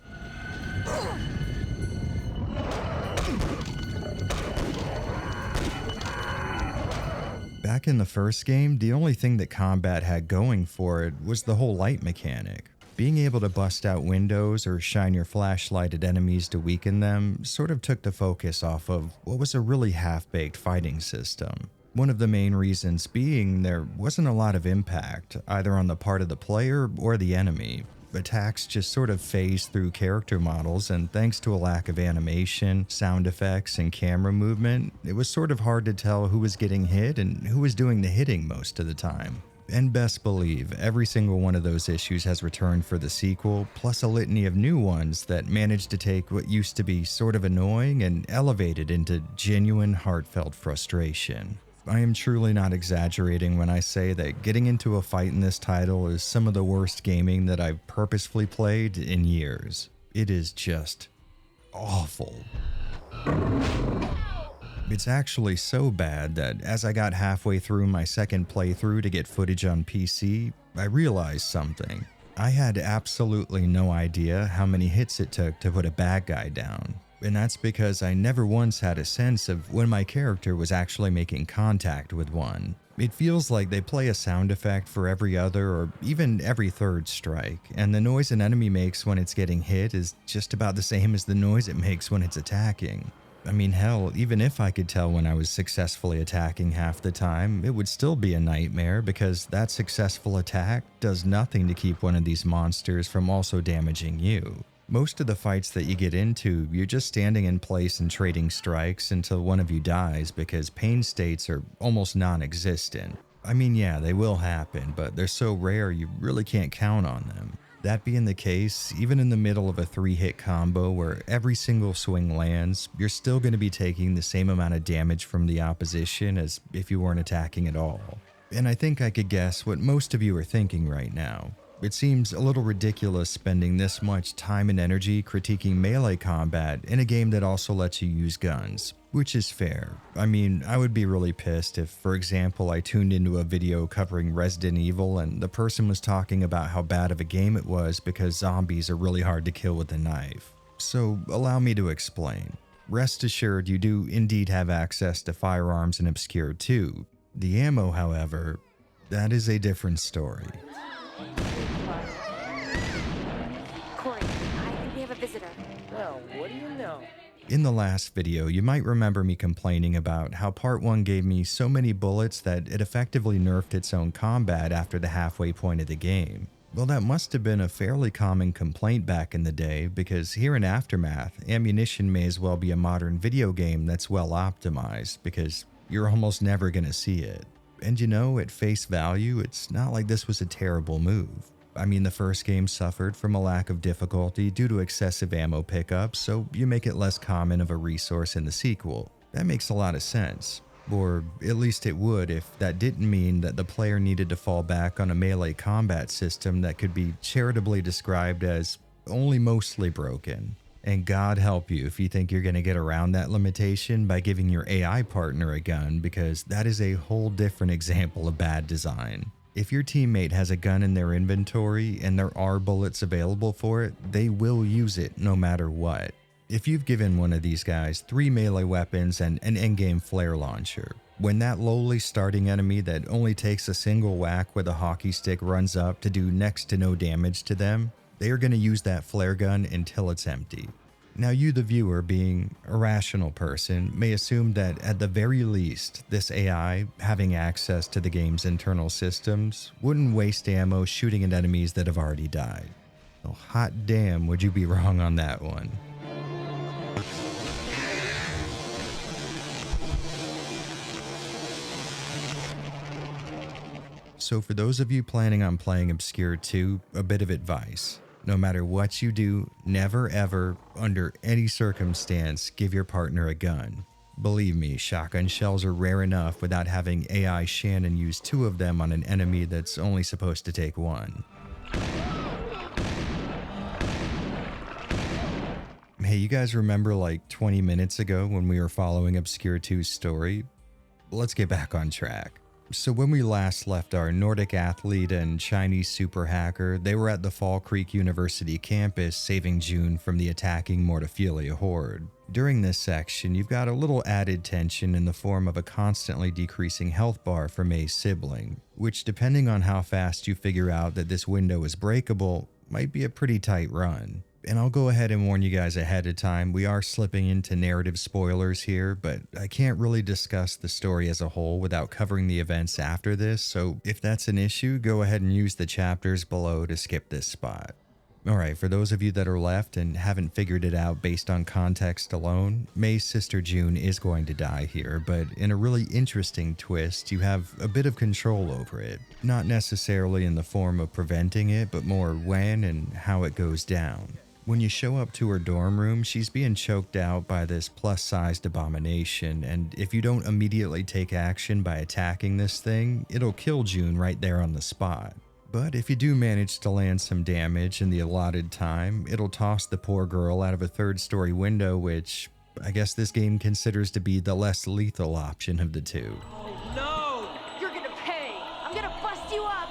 Back in the first game, the only thing that combat had going for it was the whole light mechanic. Being able to bust out windows or shine your flashlight at enemies to weaken them sort of took the focus off of what was a really half-baked fighting system. One of the main reasons being there wasn't a lot of impact, either on the part of the player or the enemy. Attacks just sort of phased through character models, and thanks to a lack of animation, sound effects, and camera movement, it was sort of hard to tell who was getting hit and who was doing the hitting most of the time. And best believe, every single one of those issues has returned for the sequel, plus a litany of new ones that managed to take what used to be sort of annoying and elevate it into genuine, heartfelt frustration. I am truly not exaggerating when I say that getting into a fight in this title is some of the worst gaming that I've purposefully played in years. It is just awful. It's actually so bad that as I got halfway through my second playthrough to get footage on PC, I realized something. I had absolutely no idea how many hits it took to put a bad guy down. And that's because I never once had a sense of when my character was actually making contact with one. It feels like they play a sound effect for every other or even every third strike, and the noise an enemy makes when it's getting hit is just about the same as the noise it makes when it's attacking. I mean, hell, even if I could tell when I was successfully attacking half the time, it would still be a nightmare because that successful attack does nothing to keep one of these monsters from also damaging you. Most of the fights that you get into, you're just standing in place and trading strikes until one of you dies because pain states are almost non-existent. I mean, yeah, they will happen, but they're so rare you really can't count on them. That being the case, even in the middle of a 3-hit combo where every single swing lands, you're still going to be taking the same amount of damage from the opposition as if you weren't attacking at all. And I think I could guess what most of you are thinking right now. It seems a little ridiculous spending this much time and energy critiquing melee combat in a game that also lets you use guns, which is fair. I mean, I would be really pissed if, for example, I tuned into a video covering Resident Evil and the person was talking about how bad of a game it was because zombies are really hard to kill with a knife. So allow me to explain. Rest assured, you do indeed have access to firearms in Obscure 2. The ammo, however, that is a different story. Corey, I think we have a visitor. Well, what do you know? In the last video, you might remember me complaining about how Part 1 gave me so many bullets that it effectively nerfed its own combat after the halfway point of the game. Well, that must have been a fairly common complaint back in the day because here in Aftermath, ammunition may as well be a modern video game that's well optimized because you're almost never gonna see it. And you know, at face value, it's not like this was a terrible move. I mean, the first game suffered from a lack of difficulty due to excessive ammo pickups, so you make it less common of a resource in the sequel. That makes a lot of sense. Or at least it would if that didn't mean that the player needed to fall back on a melee combat system that could be charitably described as only mostly broken. And God help you if you think you're going to get around that limitation by giving your AI partner a gun, because that is a whole different example of bad design. If your teammate has a gun in their inventory and there are bullets available for it, they will use it no matter what. If you've given one of these guys 3 melee weapons and an endgame flare launcher, when that lowly starting enemy that only takes a single whack with a hockey stick runs up to do next to no damage to them, they are going to use that flare gun until it's empty. Now you, the viewer, being a rational person, may assume that at the very least, this AI, having access to the game's internal systems, wouldn't waste ammo shooting at enemies that have already died. Well, hot damn would you be wrong on that one. So for those of you planning on playing Obscure 2, a bit of advice. No matter what you do, never ever, under any circumstance, give your partner a gun. Believe me, shotgun shells are rare enough without having AI Shannon use 2 of them on an enemy that's only supposed to take 1. Hey, you guys remember like 20 minutes ago when we were following Obscure 2's story? Let's get back on track. So when we last left our Nordic athlete and Chinese super hacker, they were at the Fall Creek University campus saving June from the attacking Mortophilia horde. During this section, you've got a little added tension in the form of a constantly decreasing health bar for May's sibling, which, depending on how fast you figure out that this window is breakable, might be a pretty tight run. And I'll go ahead and warn you guys ahead of time, we are slipping into narrative spoilers here, but I can't really discuss the story as a whole without covering the events after this, so if that's an issue, go ahead and use the chapters below to skip this spot. Alright, for those of you that are left and haven't figured it out based on context alone, May's sister June is going to die here, but in a really interesting twist, you have a bit of control over it. Not necessarily in the form of preventing it, but more when and how it goes down. When you show up to her dorm room, she's being choked out by this plus-sized abomination, and if you don't immediately take action by attacking this thing, it'll kill June right there on the spot. But if you do manage to land some damage in the allotted time, it'll toss the poor girl out of a 3rd-story window, which I guess this game considers to be the less lethal option of the two. No! You're gonna pay. I'm gonna bust you up.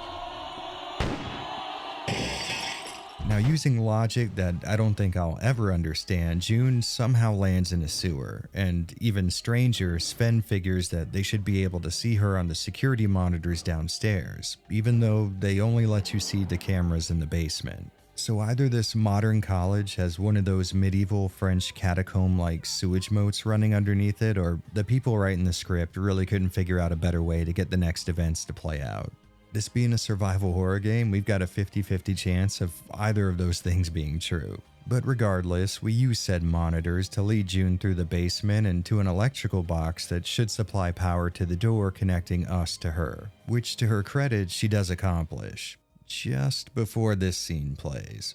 Now, using logic that I don't think I'll ever understand, June somehow lands in a sewer, and even stranger, Sven figures that they should be able to see her on the security monitors downstairs, even though they only let you see the cameras in the basement. So either this modern college has one of those medieval French catacomb-like sewage moats running underneath it, or the people writing the script really couldn't figure out a better way to get the next events to play out. This being a survival horror game, we've got a 50-50 chance of either of those things being true. But regardless, we use said monitors to lead June through the basement and to an electrical box that should supply power to the door connecting us to her, which to her credit she does accomplish, just before this scene plays.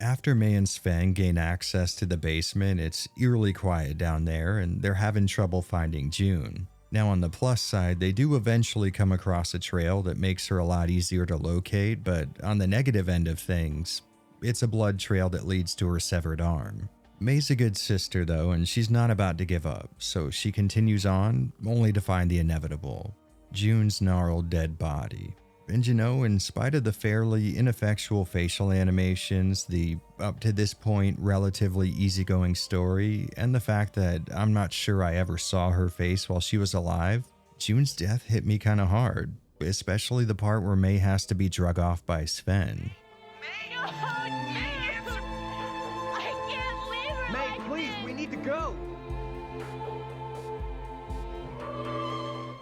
After May and Sven gain access to the basement, it's eerily quiet down there and they're having trouble finding June. Now on the plus side, they do eventually come across a trail that makes her a lot easier to locate, but on the negative end of things, it's a blood trail that leads to her severed arm. May's a good sister though, and she's not about to give up, so she continues on, only to find the inevitable: June's gnarled dead body. And you know, in spite of the fairly ineffectual facial animations, the, up to this point, relatively easygoing story, and the fact that I'm not sure I ever saw her face while she was alive, June's death hit me kinda hard, especially the part where May has to be drug off by Sven. May, oh, dude! I can't leave her. May, please, we need to go.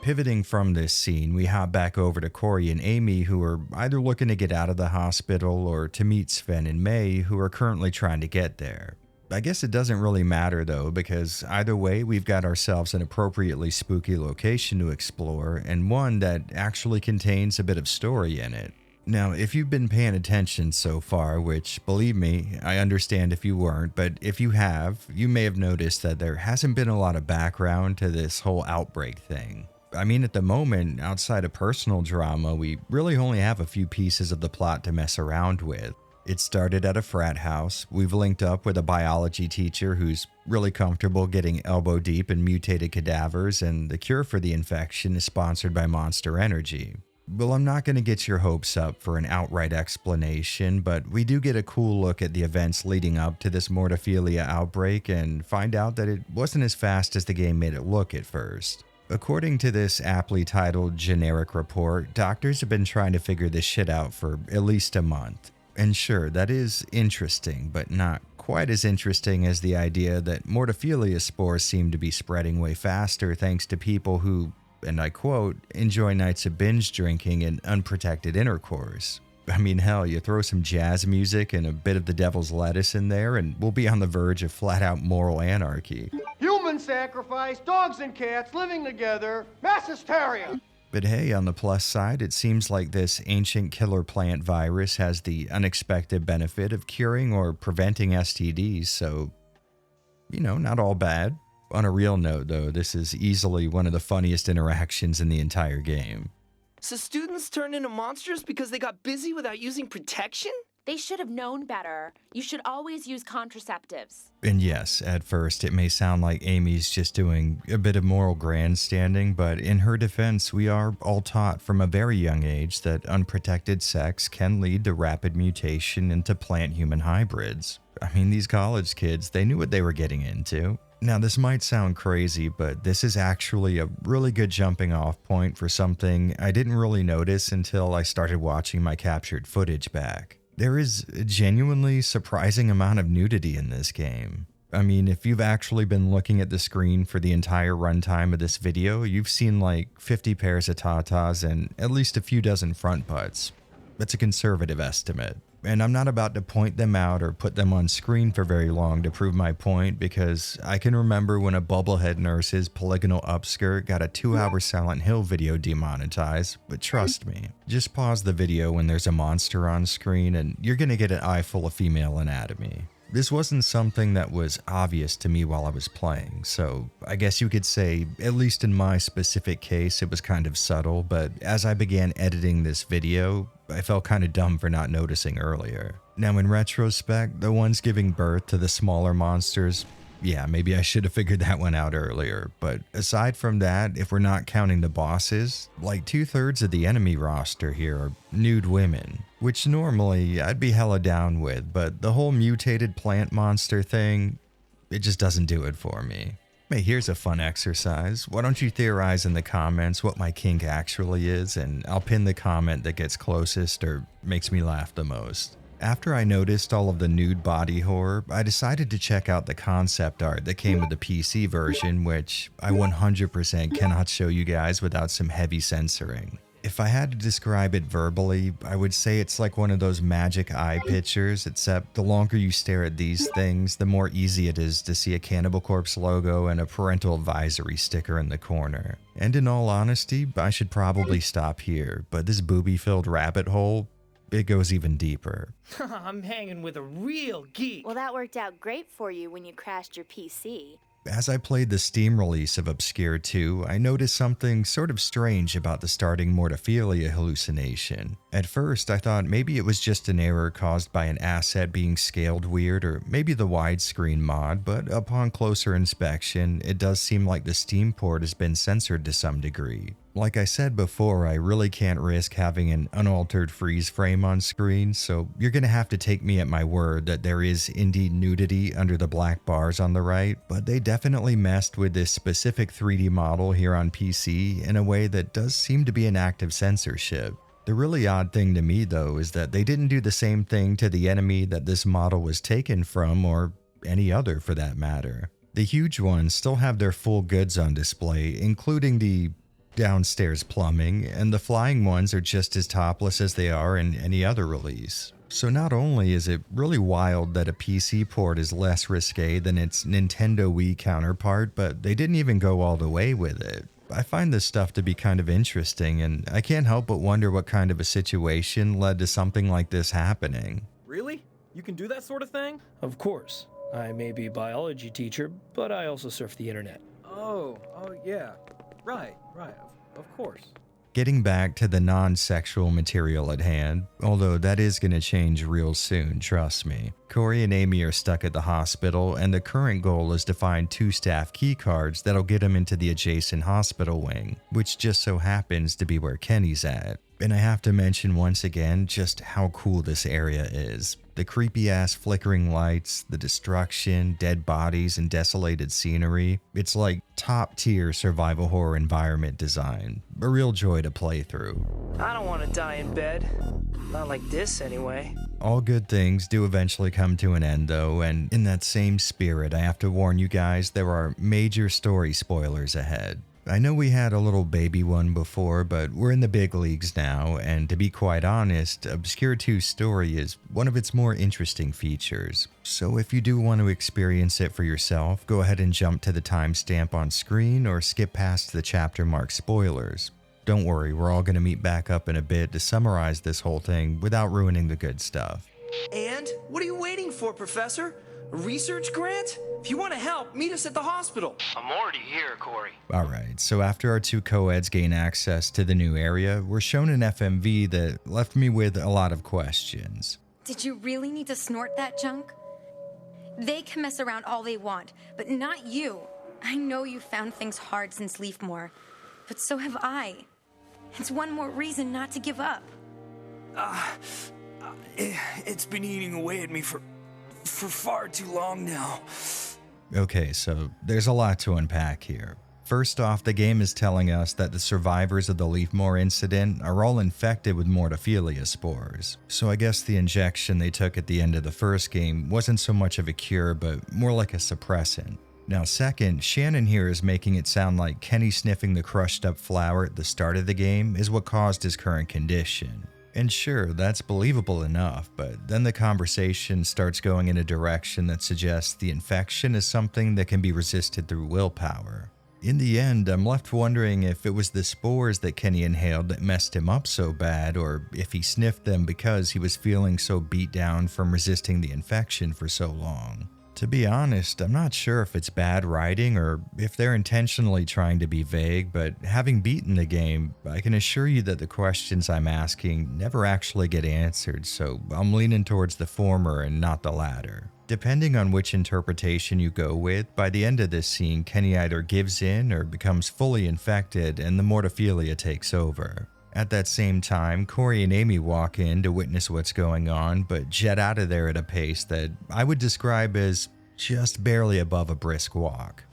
Pivoting from this scene, we hop back over to Corey and Amy, who are either looking to get out of the hospital or to meet Sven and May, who are currently trying to get there. I guess it doesn't really matter though, because either way, we've got ourselves an appropriately spooky location to explore, and one that actually contains a bit of story in it. Now, if you've been paying attention so far, which, believe me, I understand if you weren't, but if you have, you may have noticed that there hasn't been a lot of background to this whole Outbreak thing. I mean, at the moment, outside of personal drama, we really only have a few pieces of the plot to mess around with. It started at a frat house. We've linked up with a biology teacher who's really comfortable getting elbow deep in mutated cadavers, and the cure for the infection is sponsored by Monster Energy. Well, I'm not going to get your hopes up for an outright explanation, but we do get a cool look at the events leading up to this mortophilia outbreak and find out that it wasn't as fast as the game made it look at first. According to this aptly titled generic report, doctors have been trying to figure this shit out for at least a month. And sure, that is interesting, but not quite as interesting as the idea that mortophilia spores seem to be spreading way faster thanks to people who, and I quote, enjoy nights of binge drinking and unprotected intercourse. I mean, hell, you throw some jazz music and a bit of the devil's lettuce in there and we'll be on the verge of flat-out moral anarchy. Human sacrifice, dogs and cats living together, mass hysteria. But hey, on the plus side, it seems like this ancient killer plant virus has the unexpected benefit of curing or preventing STDs, so, you know, not all bad. On a real note, though, this is easily one of the funniest interactions in the entire game. So students turned into monsters because they got busy without using protection? They should have known better. You should always use contraceptives. And yes, at first it may sound like Amy's just doing a bit of moral grandstanding, but in her defense, we are all taught from a very young age that unprotected sex can lead to rapid mutation into plant-human hybrids. I mean, these college kids, they knew what they were getting into. Now, this might sound crazy, but this is actually a really good jumping off point for something I didn't really notice until I started watching my captured footage back. There is a genuinely surprising amount of nudity in this game. I mean, if you've actually been looking at the screen for the entire runtime of this video, you've seen like 50 pairs of tatas and at least a few dozen front butts. That's a conservative estimate. And I'm not about to point them out or put them on screen for very long to prove my point, because I can remember when a bubblehead nurse's polygonal upskirt got a 2-hour Silent Hill video demonetized, but trust me, just pause the video when there's a monster on screen and you're gonna get an eye full of female anatomy. This wasn't something that was obvious to me while I was playing, so I guess you could say, at least in my specific case, it was kind of subtle, but as I began editing this video, I felt kind of dumb for not noticing earlier. Now in retrospect, the ones giving birth to the smaller monsters, yeah, maybe I should have figured that one out earlier, but aside from that, if we're not counting the bosses, like 2/3 of the enemy roster here are nude women, which normally I'd be hella down with, but the whole mutated plant monster thing, it just doesn't do it for me. Hey, here's a fun exercise. Why don't you theorize in the comments what my kink actually is, and I'll pin the comment that gets closest or makes me laugh the most. After I noticed all of the nude body horror, I decided to check out the concept art that came with the PC version, which I 100% cannot show you guys without some heavy censoring. If I had to describe it verbally, I would say it's like one of those magic eye pictures, except the longer you stare at these things, the more easy it is to see a Cannibal Corpse logo and a parental advisory sticker in the corner. And in all honesty, I should probably stop here, but this booby-filled rabbit hole, it goes even deeper. I'm hanging with a real geek. Well, that worked out great for you when you crashed your PC. As I played the Steam release of Obscure 2, I noticed something sort of strange about the starting mortophilia hallucination. At first, I thought maybe it was just an error caused by an asset being scaled weird, or maybe the widescreen mod, but upon closer inspection, it does seem like the Steam port has been censored to some degree. Like I said before, I really can't risk having an unaltered freeze frame on screen, so you're gonna have to take me at my word that there is indeed nudity under the black bars on the right, but they definitely messed with this specific 3D model here on PC in a way that does seem to be an act of censorship. The really odd thing to me though is that they didn't do the same thing to the enemy that this model was taken from, or any other for that matter. The huge ones still have their full goods on display, including the downstairs plumbing, and the flying ones are just as topless as they are in any other release. So not only is it really wild that a PC port is less risque than its Nintendo Wii counterpart, but they didn't even go all the way with it. I find this stuff to be kind of interesting, and I can't help but wonder what kind of a situation led to something like this happening. Really? You can do that sort of thing? Of course. I may be a biology teacher, but I also surf the internet. Oh, yeah. Right, of course. Getting back to the non-sexual material at hand, although that is going to change real soon, trust me. Corey and Amy are stuck at the hospital, and the current goal is to find 2 staff keycards that'll get them into the adjacent hospital wing, which just so happens to be where Kenny's at. And I have to mention once again just how cool this area is. The creepy-ass flickering lights, the destruction, dead bodies, and desolated scenery. It's like top-tier survival horror environment design. A real joy to play through. I don't want to die in bed. Not like this, anyway. All good things do eventually come to an end though, and in that same spirit, I have to warn you guys there are major story spoilers ahead. I know we had a little baby one before, but we're in the big leagues now, and to be quite honest, Obscure 2's story is one of its more interesting features. So if you do want to experience it for yourself, go ahead and jump to the timestamp on screen or skip past the chapter mark spoilers. Don't worry, we're all going to meet back up in a bit to summarize this whole thing without ruining the good stuff. And? What are you waiting for, Professor? A research grant? If you want to help, meet us at the hospital. I'm already here, Corey. Alright, so after our 2 co-eds gain access to the new area, we're shown an FMV that left me with a lot of questions. Did you really need to snort that junk? They can mess around all they want, but not you. I know you found things hard since Leafmore, but so have I. It's one more reason not to give up. It's been eating away at me for far too long now. Okay, so there's a lot to unpack here. First off, the game is telling us that the survivors of the Leafmore incident are all infected with mortophilia spores. So I guess the injection they took at the end of the first game wasn't so much of a cure, but more like a suppressant. Now second, Shannon here is making it sound like Kenny sniffing the crushed up flower at the start of the game is what caused his current condition. And sure, that's believable enough, but then the conversation starts going in a direction that suggests the infection is something that can be resisted through willpower. In the end, I'm left wondering if it was the spores that Kenny inhaled that messed him up so bad, or if he sniffed them because he was feeling so beat down from resisting the infection for so long. To be honest, I'm not sure if it's bad writing or if they're intentionally trying to be vague, but having beaten the game, I can assure you that the questions I'm asking never actually get answered, so I'm leaning towards the former and not the latter. Depending on which interpretation you go with, by the end of this scene, Kenny either gives in or becomes fully infected and the mortophilia takes over. At that same time, Corey and Amy walk in to witness what's going on, but jet out of there at a pace that I would describe as just barely above a brisk walk.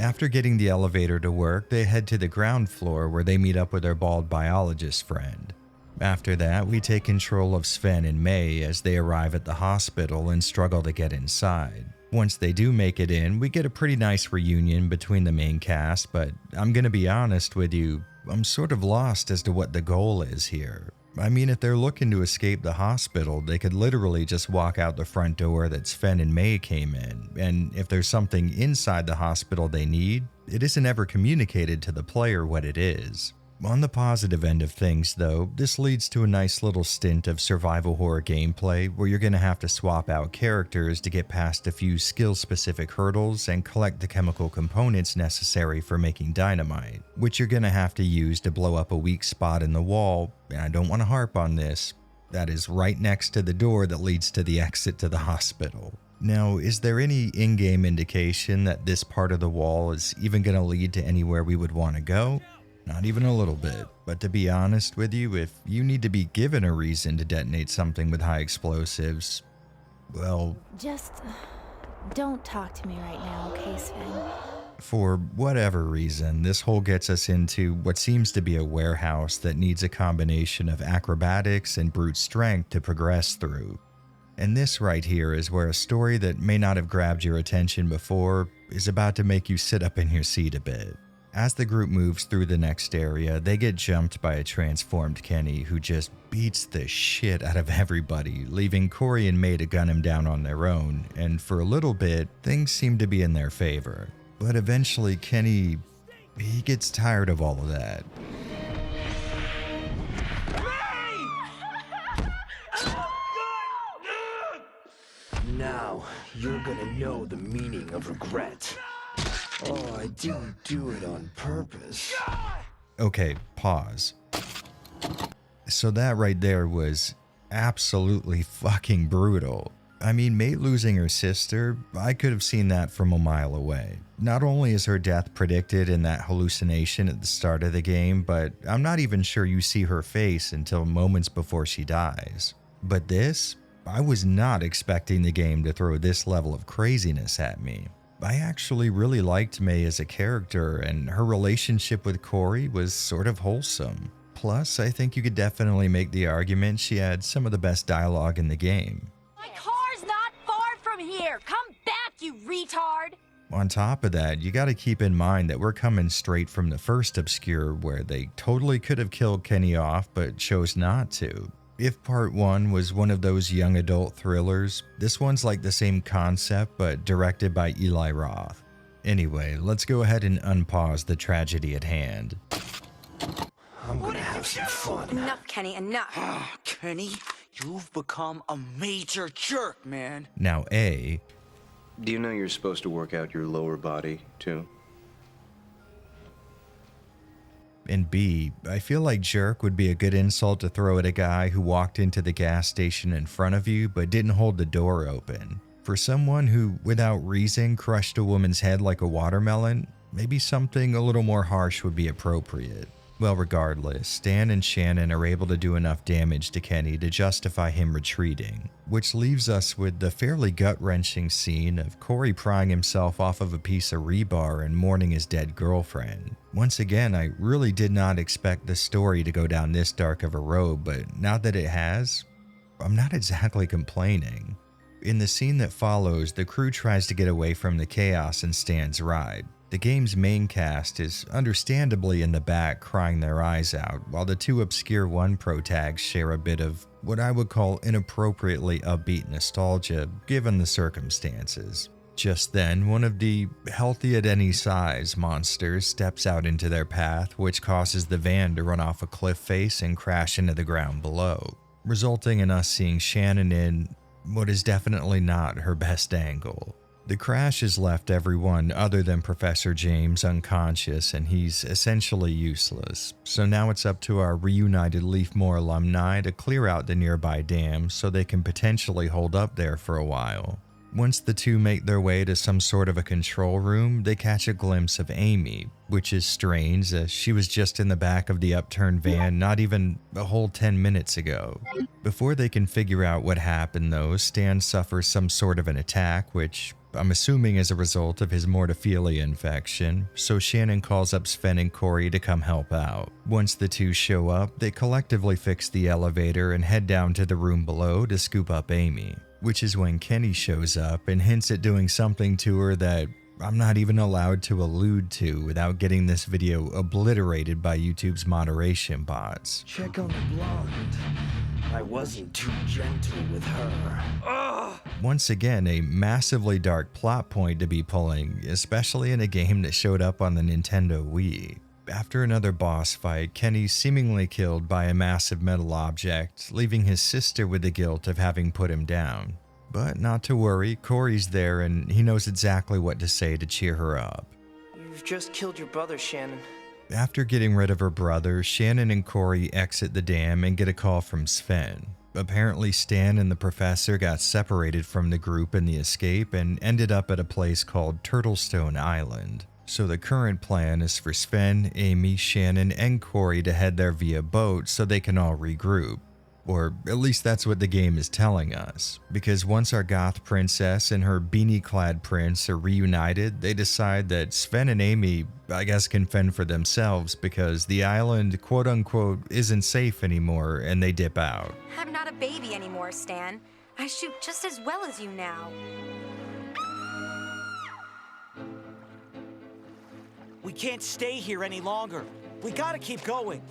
After getting the elevator to work, they head to the ground floor where they meet up with their bald biologist friend. After that, we take control of Sven and May as they arrive at the hospital and struggle to get inside. Once they do make it in, we get a pretty nice reunion between the main cast, but I'm gonna be honest with you, I'm sort of lost as to what the goal is here. I mean, if they're looking to escape the hospital, they could literally just walk out the front door that Sven and May came in, and if there's something inside the hospital they need, it isn't ever communicated to the player what it is. On the positive end of things, though, this leads to a nice little stint of survival horror gameplay where you're going to have to swap out characters to get past a few skill-specific hurdles and collect the chemical components necessary for making dynamite, which you're going to have to use to blow up a weak spot in the wall, and I don't want to harp on this, that is right next to the door that leads to the exit to the hospital. Now, is there any in-game indication that this part of the wall is even going to lead to anywhere we would want to go? Not even a little bit, but to be honest with you, if you need to be given a reason to detonate something with high explosives, well... Just don't talk to me right now, okay, Sven? For whatever reason, this hole gets us into what seems to be a warehouse that needs a combination of acrobatics and brute strength to progress through. And this right here is where a story that may not have grabbed your attention before is about to make you sit up in your seat a bit. As the group moves through the next area, they get jumped by a transformed Kenny who just beats the shit out of everybody, leaving Corey and May to gun him down on their own, and for a little bit, things seem to be in their favor. But eventually Kenny, he gets tired of all of that. Now, you're gonna know the meaning of regret. Oh, I didn't do it on purpose. Okay, pause. So that right there was absolutely fucking brutal. I mean, May losing her sister, I could have seen that from a mile away. Not only is her death predicted in that hallucination at the start of the game, but I'm not even sure you see her face until moments before she dies. But this, I was not expecting the game to throw this level of craziness at me. I actually really liked May as a character, and her relationship with Corey was sort of wholesome. Plus, I think you could definitely make the argument she had some of the best dialogue in the game. My car's not far from here. Come back, you retard. On top of that, you gotta keep in mind that we're coming straight from the first Obscure where they totally could have killed Kenny off but chose not to. If part 1 was one of those young adult thrillers, this one's like the same concept but directed by Eli Roth. Anyway, let's go ahead and unpause the tragedy at hand. I'm gonna have some fun. Enough, Kenny, enough. Kenny, you've become a major jerk, man. Now A, do you know you're supposed to work out your lower body, too? and B, I feel like jerk would be a good insult to throw at a guy who walked into the gas station in front of you but didn't hold the door open. For someone who, without reason, crushed a woman's head like a watermelon, maybe something a little more harsh would be appropriate. Well, regardless, Stan and Shannon are able to do enough damage to Kenny to justify him retreating, which leaves us with the fairly gut-wrenching scene of Corey prying himself off of a piece of rebar and mourning his dead girlfriend. Once again, I really did not expect the story to go down this dark of a road, but now that it has, I'm not exactly complaining. In the scene that follows, the crew tries to get away from the chaos in Stan's ride. The game's main cast is understandably in the back crying their eyes out, while the two Obscure 1 pro tags share a bit of what I would call inappropriately upbeat nostalgia given the circumstances. Just then, one of the healthy at any size monsters steps out into their path, which causes the van to run off a cliff face and crash into the ground below, resulting in us seeing Shannon in what is definitely not her best angle. The crash has left everyone other than Professor James unconscious, and he's essentially useless. So now it's up to our reunited Leafmore alumni to clear out the nearby dam so they can potentially hold up there for a while. Once the two make their way to some sort of a control room, they catch a glimpse of Amy, which is strange as she was just in the back of the upturned van not even a whole 10 minutes ago. Before they can figure out what happened though, Stan suffers some sort of an attack, which I'm assuming as a result of his mortophilia infection, so Shannon calls up Sven and Corey to come help out. Once the two show up, they collectively fix the elevator and head down to the room below to scoop up Amy, which is when Kenny shows up and hints at doing something to her that I'm not even allowed to allude to without getting this video obliterated by YouTube's moderation bots. Check on the blonde. I wasn't too gentle with her. Ugh! Once again, a massively dark plot point to be pulling, especially in a game that showed up on the Nintendo Wii. After another boss fight, Kenny's seemingly killed by a massive metal object, leaving his sister with the guilt of having put him down. But not to worry, Corey's there and he knows exactly what to say to cheer her up. You've just killed your brother, Shannon. After getting rid of her brother, Shannon and Corey exit the dam and get a call from Sven. Apparently Stan and the professor got separated from the group in the escape and ended up at a place called Turtlestone Island. So the current plan is for Sven, Amy, Shannon, and Corey to head there via boat so they can all regroup. Or at least that's what the game is telling us, because once our goth princess and her beanie-clad prince are reunited, they decide that Sven and Amy, I guess, can fend for themselves because the island, quote-unquote, isn't safe anymore, and they dip out. I'm not a baby anymore, Stan. I shoot just as well as you now. We can't stay here any longer. We gotta keep going.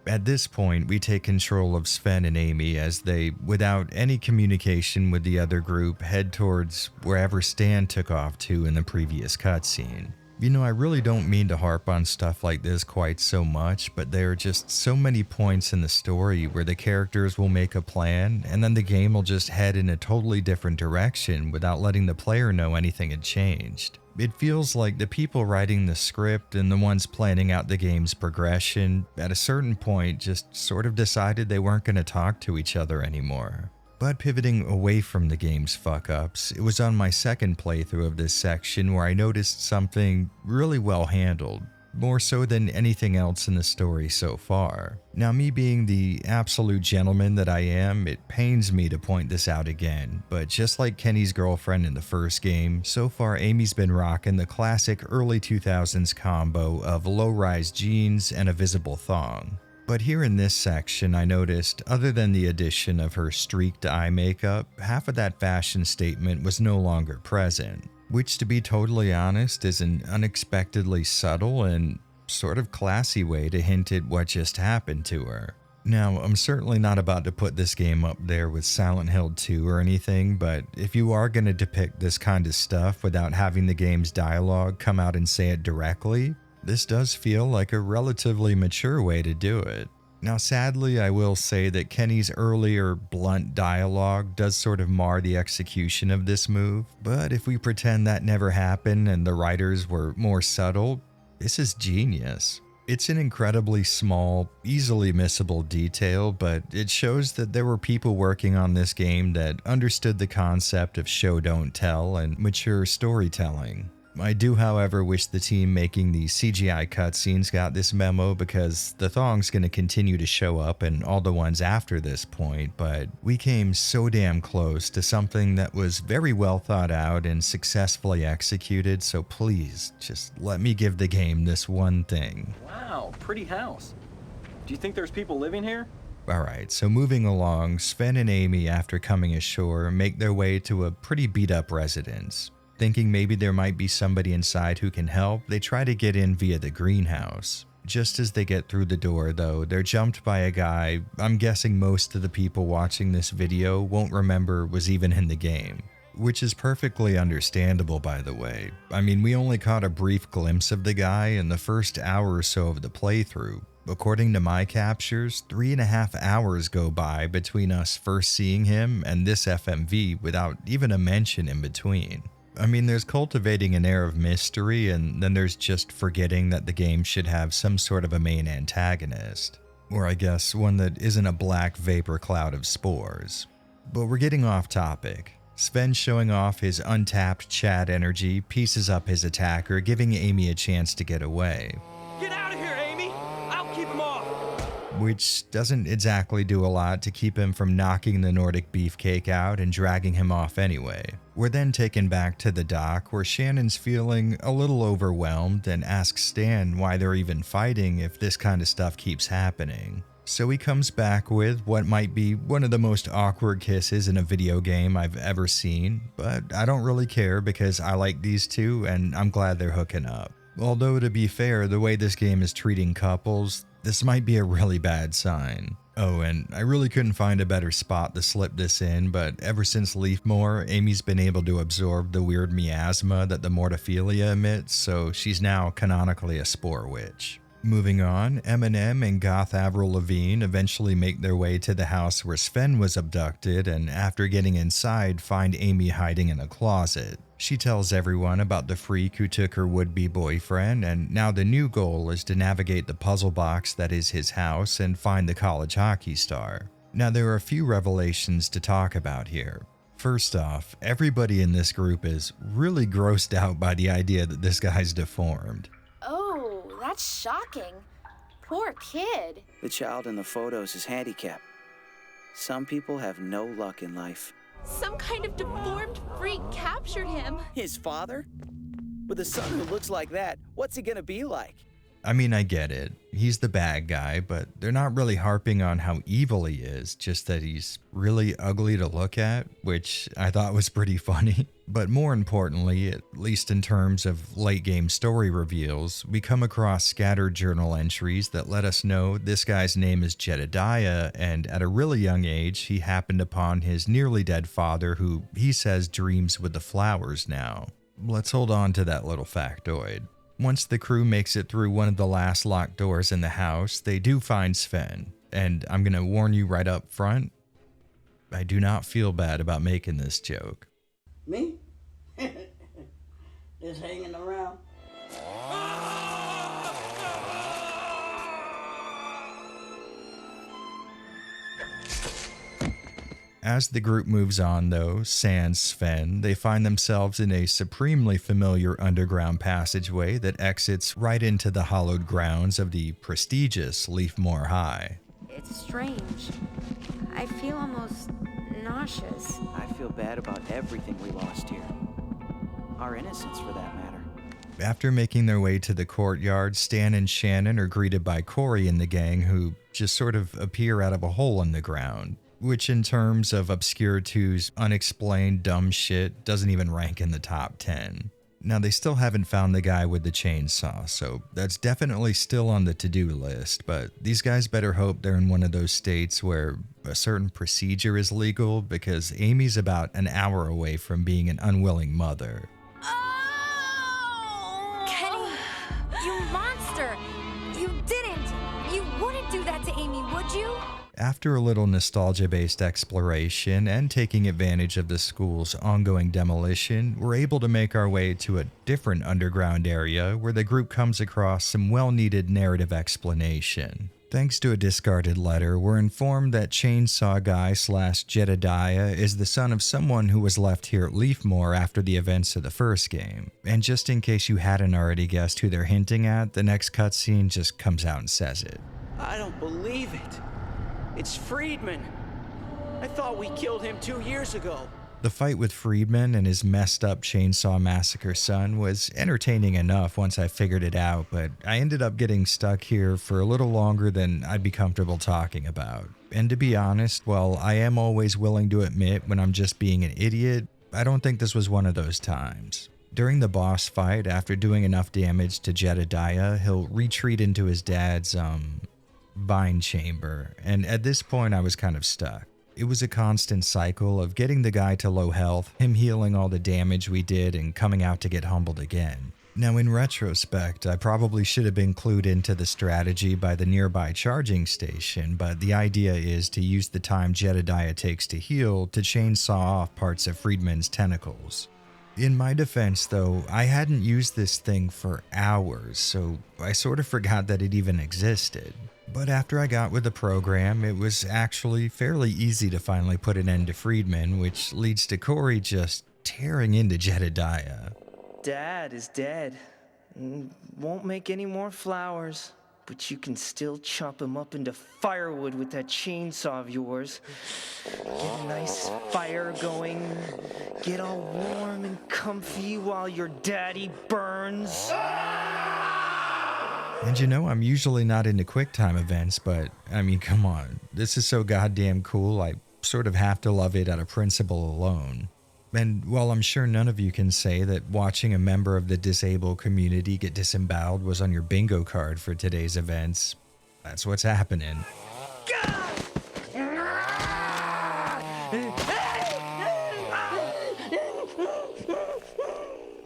At this point, we take control of Sven and Amy as they, without any communication with the other group, head towards wherever Stan took off to in the previous cutscene. You know, I really don't mean to harp on stuff like this quite so much, but there are just so many points in the story where the characters will make a plan, and then the game will just head in a totally different direction without letting the player know anything had changed. It feels like the people writing the script and the ones planning out the game's progression, at a certain point, just sort of decided they weren't going to talk to each other anymore. But pivoting away from the game's fuck-ups, it was on my second playthrough of this section where I noticed something really well handled, more so than anything else in the story so far. Now, me being the absolute gentleman that I am, it pains me to point this out again, but just like Kenny's girlfriend in the first game, so far Amy's been rocking the classic early 2000s combo of low-rise jeans and a visible thong. But here in this section, I noticed, other than the addition of her streaked eye makeup, half of that fashion statement was no longer present, which, to be totally honest, is an unexpectedly subtle and sort of classy way to hint at what just happened to her. Now, I'm certainly not about to put this game up there with Silent Hill 2 or anything, but if you are going to depict this kind of stuff without having the game's dialogue come out and say it directly, this does feel like a relatively mature way to do it. Now, sadly, I will say that Kenny's earlier blunt dialogue does sort of mar the execution of this move, but if we pretend that never happened and the writers were more subtle, this is genius. It's an incredibly small, easily missable detail, but it shows that there were people working on this game that understood the concept of show don't tell and mature storytelling. I do, however, wish the team making the CGI cutscenes got this memo because the thong's going to continue to show up in all the ones after this point, but we came so damn close to something that was very well thought out and successfully executed, so please, just let me give the game this one thing. Wow, pretty house. Do you think there's people living here? Alright, so moving along, Sven and Amy, after coming ashore, make their way to a pretty beat-up residence. Thinking maybe there might be somebody inside who can help, they try to get in via the greenhouse. Just as they get through the door, though, they're jumped by a guy I'm guessing most of the people watching this video won't remember was even in the game. Which is perfectly understandable, by the way. I mean, we only caught a brief glimpse of the guy in the first hour or so of the playthrough. According to my captures, 3.5 hours go by between us first seeing him and this FMV without even a mention in between. I mean, there's cultivating an air of mystery, and then there's just forgetting that the game should have some sort of a main antagonist. Or I guess one that isn't a black vapor cloud of spores. But we're getting off topic. Sven, showing off his untapped Chad energy, pieces up his attacker, giving Amy a chance to get away. Get out of here, Amy! I'll keep him off! which doesn't exactly do a lot to keep him from knocking the Nordic beefcake out and dragging him off anyway. We're then taken back to the dock where Shannon's feeling a little overwhelmed and asks Stan why they're even fighting if this kind of stuff keeps happening. So he comes back with what might be one of the most awkward kisses in a video game I've ever seen, but I don't really care because I like these two and I'm glad they're hooking up. Although to be fair, the way this game is treating couples, this might be a really bad sign. Oh, and I really couldn't find a better spot to slip this in, but ever since Leafmore, Amy's been able to absorb the weird miasma that the Mortophilia emits, so she's now canonically a spore witch. Moving on, Eminem and goth Avril Lavigne eventually make their way to the house where Sven was abducted, and after getting inside, find Amy hiding in a closet. She tells everyone about the freak who took her would-be boyfriend, and now the new goal is to navigate the puzzle box that is his house and find the college hockey star. Now there are a few revelations to talk about here. First off, everybody in this group is really grossed out by the idea that this guy's deformed. Oh, that's shocking. Poor kid. The child in the photos is handicapped. Some people have no luck in life. Some kind of deformed freak captured him. His father? With a son who looks like that, what's he gonna be like? I mean, I get it. He's the bad guy, but they're not really harping on how evil he is, just that he's really ugly to look at, which I thought was pretty funny. But more importantly, at least in terms of late game story reveals, we come across scattered journal entries that let us know this guy's name is Jedediah, and at a really young age, he happened upon his nearly dead father who he says dreams with the flowers now. Let's hold on to that little factoid. Once the crew makes it through one of the last locked doors in the house, they do find Sven. And I'm gonna warn you right up front, I do not feel bad about making this joke. Me? Just hanging around. As the group moves on though, sans Sven, they find themselves in a supremely familiar underground passageway that exits right into the hallowed grounds of the prestigious Leafmore High. It's strange. I feel almost nauseous. I feel bad about everything we lost here. Our innocence, for that matter. After making their way to the courtyard, Stan and Shannon are greeted by Corey and the gang, who just sort of appear out of a hole in the ground, which in terms of Obscure 2's unexplained dumb shit doesn't even rank in the top 10. Now they still haven't found the guy with the chainsaw, so that's definitely still on the to-do list, but these guys better hope they're in one of those states where a certain procedure is legal, because Amy's about an hour away from being an unwilling mother. Kenny, you monster! You didn't! You wouldn't do that to Amy, would you? After a little nostalgia-based exploration and taking advantage of the school's ongoing demolition, we're able to make our way to a different underground area where the group comes across some well-needed narrative explanation. Thanks to a discarded letter, we're informed that Chainsaw Guy / Jedediah is the son of someone who was left here at Leafmore after the events of the first game. And just in case you hadn't already guessed who they're hinting at, the next cutscene just comes out and says it. I don't believe it. It's Friedman. I thought we killed him 2 years ago. The fight with Friedman and his messed up Chainsaw Massacre son was entertaining enough once I figured it out, but I ended up getting stuck here for a little longer than I'd be comfortable talking about. And to be honest, while I am always willing to admit when I'm just being an idiot, I don't think this was one of those times. During the boss fight, after doing enough damage to Jedediah, he'll retreat into his dad's, bind chamber, and at this point I was kind of stuck. It was a constant cycle of getting the guy to low health, him healing all the damage we did, and coming out to get humbled again. Now in retrospect, I probably should have been clued into the strategy by the nearby charging station, but the idea is to use the time Jedediah takes to heal to chainsaw off parts of Friedman's tentacles. In my defense though, I hadn't used this thing for hours, so I sort of forgot that it even existed. But after I got with the program, it was actually fairly easy to finally put an end to Friedman, which leads to Corey just tearing into Jedediah. Dad is dead. Won't make any more flowers. But you can still chop him up into firewood with that chainsaw of yours. Get a nice fire going. Get all warm and comfy while your daddy burns. And you know, I'm usually not into QuickTime events, but I mean, come on. This is so goddamn cool, I sort of have to love it out of principle alone. And while I'm sure none of you can say that watching a member of the disabled community get disemboweled was on your bingo card for today's events, that's what's happening.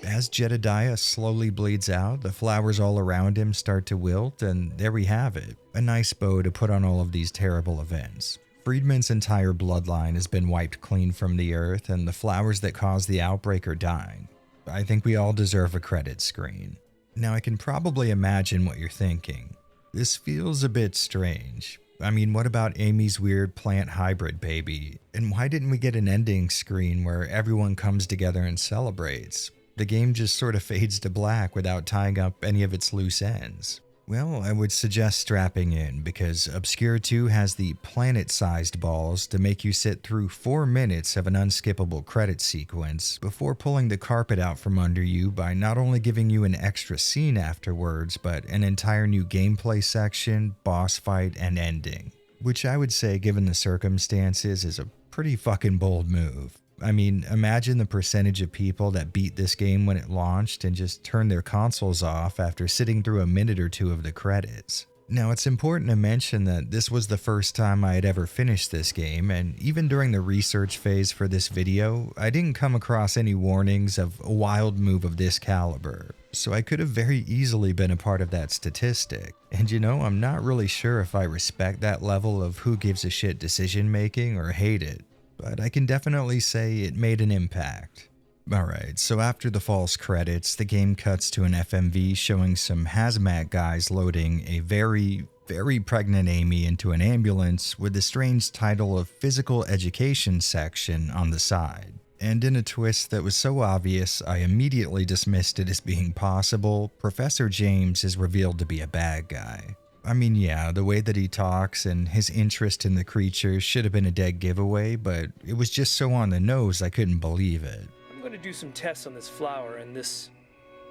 As Jedediah slowly bleeds out, the flowers all around him start to wilt, and there we have it. A nice bow to put on all of these terrible events. Friedman's entire bloodline has been wiped clean from the earth, and the flowers that caused the outbreak are dying. I think we all deserve a credit screen. Now, I can probably imagine what you're thinking. This feels a bit strange. I mean, what about Amy's weird plant hybrid baby? And why didn't we get an ending screen where everyone comes together and celebrates? The game just sort of fades to black without tying up any of its loose ends. Well, I would suggest strapping in, because Obscure 2 has the planet-sized balls to make you sit through 4 minutes of an unskippable credit sequence before pulling the carpet out from under you by not only giving you an extra scene afterwards, but an entire new gameplay section, boss fight, and ending. Which I would say, given the circumstances, is a pretty fucking bold move. I mean, imagine the percentage of people that beat this game when it launched and just turned their consoles off after sitting through a minute or two of the credits. Now, it's important to mention that this was the first time I had ever finished this game, and even during the research phase for this video, I didn't come across any warnings of a wild move of this caliber. So I could have very easily been a part of that statistic. And you know, I'm not really sure if I respect that level of who gives a shit decision making or hate it. But I can definitely say it made an impact. Alright, so after the false credits, the game cuts to an FMV showing some hazmat guys loading a very pregnant Amy into an ambulance with the strange title of Physical Education Section on the side. And in a twist that was so obvious, I immediately dismissed it as being possible, Professor James is revealed to be a bad guy. I mean, yeah, the way that he talks and his interest in the creature should have been a dead giveaway, but it was just so on the nose I couldn't believe it. I'm going to do some tests on this flower and this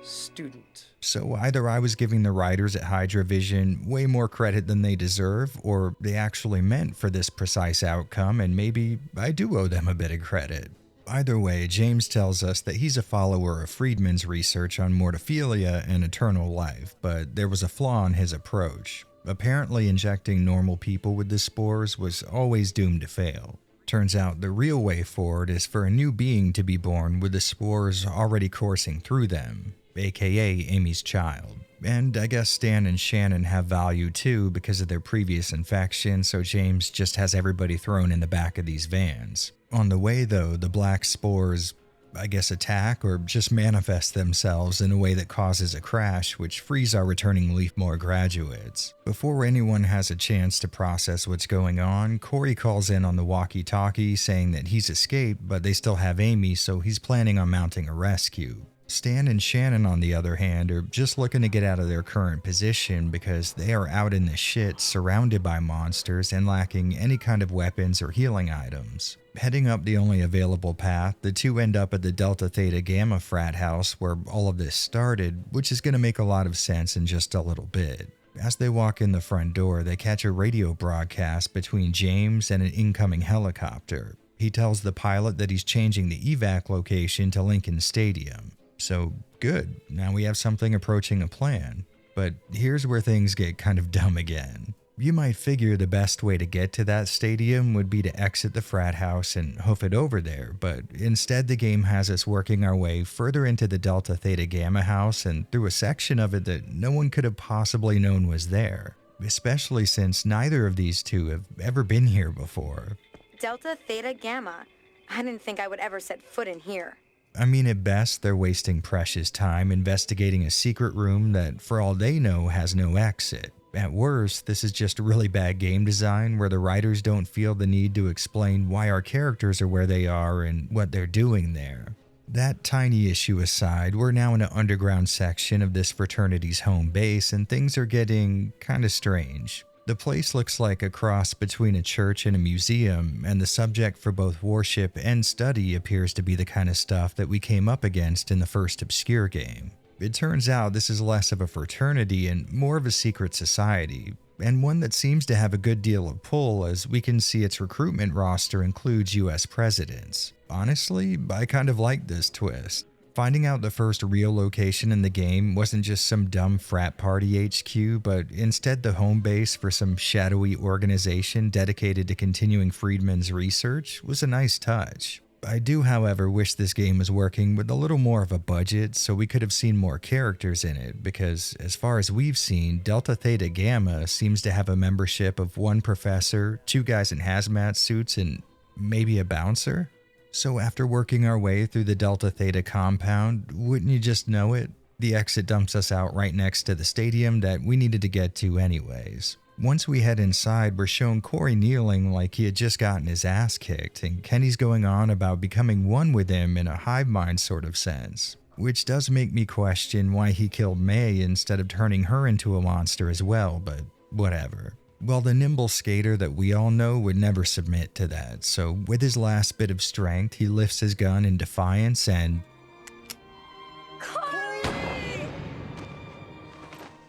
student. So either I was giving the writers at Hydra Vision way more credit than they deserve, or they actually meant for this precise outcome, and maybe I do owe them a bit of credit. Either way, James tells us that he's a follower of Friedman's research on mortophilia and eternal life, but there was a flaw in his approach. Apparently, injecting normal people with the spores was always doomed to fail. Turns out the real way forward is for a new being to be born with the spores already coursing through them, aka Amy's child. And I guess Stan and Shannon have value too because of their previous infection, so James just has everybody thrown in the back of these vans. On the way though, the black spores, I guess, attack or just manifest themselves in a way that causes a crash, which frees our returning Leafmore graduates. Before anyone has a chance to process what's going on, Corey calls in on the walkie-talkie saying that he's escaped, but they still have Amy, so he's planning on mounting a rescue. Stan and Shannon, on the other hand, are just looking to get out of their current position because they are out in the shit, surrounded by monsters and lacking any kind of weapons or healing items. Heading up the only available path, the two end up at the Delta Theta Gamma frat house where all of this started, which is going to make a lot of sense in just a little bit. As they walk in the front door, they catch a radio broadcast between James and an incoming helicopter. He tells the pilot that he's changing the evac location to Lincoln Stadium. So, good, now we have something approaching a plan. But here's where things get kind of dumb again. You might figure the best way to get to that stadium would be to exit the frat house and hoof it over there, but instead the game has us working our way further into the Delta Theta Gamma house and through a section of it that no one could have possibly known was there, especially since neither of these two have ever been here before. Delta Theta Gamma? I didn't think I would ever set foot in here. I mean, at best, they're wasting precious time investigating a secret room that, for all they know, has no exit. At worst, this is just really bad game design where the writers don't feel the need to explain why our characters are where they are and what they're doing there. That tiny issue aside, we're now in an underground section of this fraternity's home base, and things are getting kinda strange. The place looks like a cross between a church and a museum, and the subject for both worship and study appears to be the kind of stuff that we came up against in the first Obscure game. It turns out this is less of a fraternity and more of a secret society, and one that seems to have a good deal of pull, as we can see its recruitment roster includes US presidents. Honestly, I kind of like this twist. Finding out the first real location in the game wasn't just some dumb frat party HQ, but instead the home base for some shadowy organization dedicated to continuing Friedman's research was a nice touch. I do, however, wish this game was working with a little more of a budget so we could have seen more characters in it, because as far as we've seen, Delta Theta Gamma seems to have a membership of one professor, 2 guys in hazmat suits, and maybe a bouncer? So after working our way through the Delta Theta compound, wouldn't you just know it? The exit dumps us out right next to the stadium that we needed to get to anyways. Once we head inside, we're shown Corey kneeling like he had just gotten his ass kicked, and Kenny's going on about becoming one with him in a hive mind sort of sense. Which does make me question why he killed May instead of turning her into a monster as well, but whatever. Well, the nimble skater that we all know would never submit to that, so with his last bit of strength, he lifts his gun in defiance and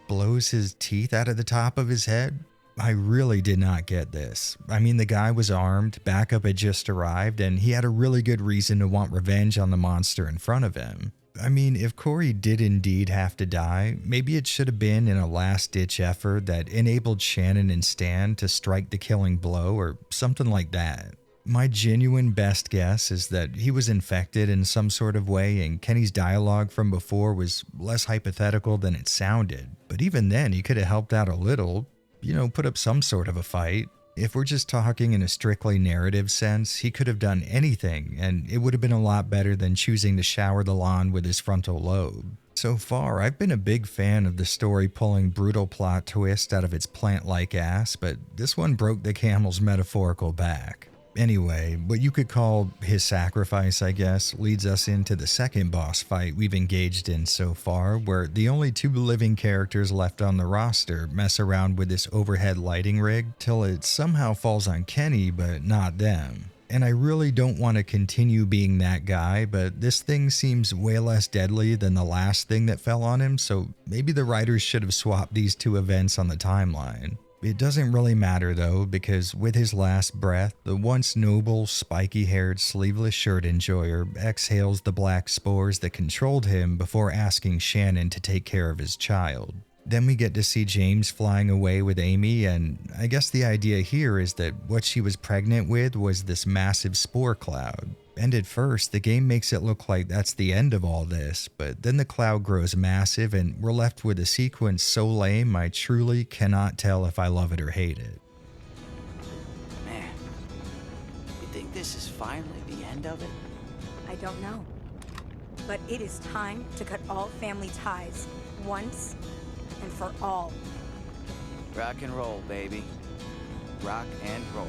blows his teeth out of the top of his head. I really did not get this. I mean, the guy was armed, backup had just arrived, and he had a really good reason to want revenge on the monster in front of him. I mean, if Corey did indeed have to die, maybe it should have been in a last-ditch effort that enabled Shannon and Stan to strike the killing blow or something like that. My genuine best guess is that he was infected in some sort of way, and Kenny's dialogue from before was less hypothetical than it sounded. But even then, he could have helped out a little, put up some sort of a fight. If we're just talking in a strictly narrative sense, he could have done anything, and it would have been a lot better than choosing to shower the lawn with his frontal lobe. So far, I've been a big fan of the story pulling brutal plot twist out of its plant-like ass, but this one broke the camel's metaphorical back. Anyway, what you could call his sacrifice, I guess, leads us into the second boss fight we've engaged in so far, where the only 2 living characters left on the roster mess around with this overhead lighting rig till it somehow falls on Kenny, but not them. And I really don't want to continue being that guy, but this thing seems way less deadly than the last thing that fell on him, so maybe the writers should have swapped these 2 events on the timeline. It doesn't really matter though, because with his last breath, the once noble, spiky-haired, sleeveless shirt enjoyer exhales the black spores that controlled him before asking Shannon to take care of his child. Then we get to see James flying away with Amy, and I guess the idea here is that what she was pregnant with was this massive spore cloud. And at first, the game makes it look like that's the end of all this, but then the cloud grows massive and we're left with a sequence so lame I truly cannot tell if I love it or hate it. Man, you think this is finally the end of it? I don't know. But it is time to cut all family ties, once and for all. Rock and roll, baby. Rock and roll.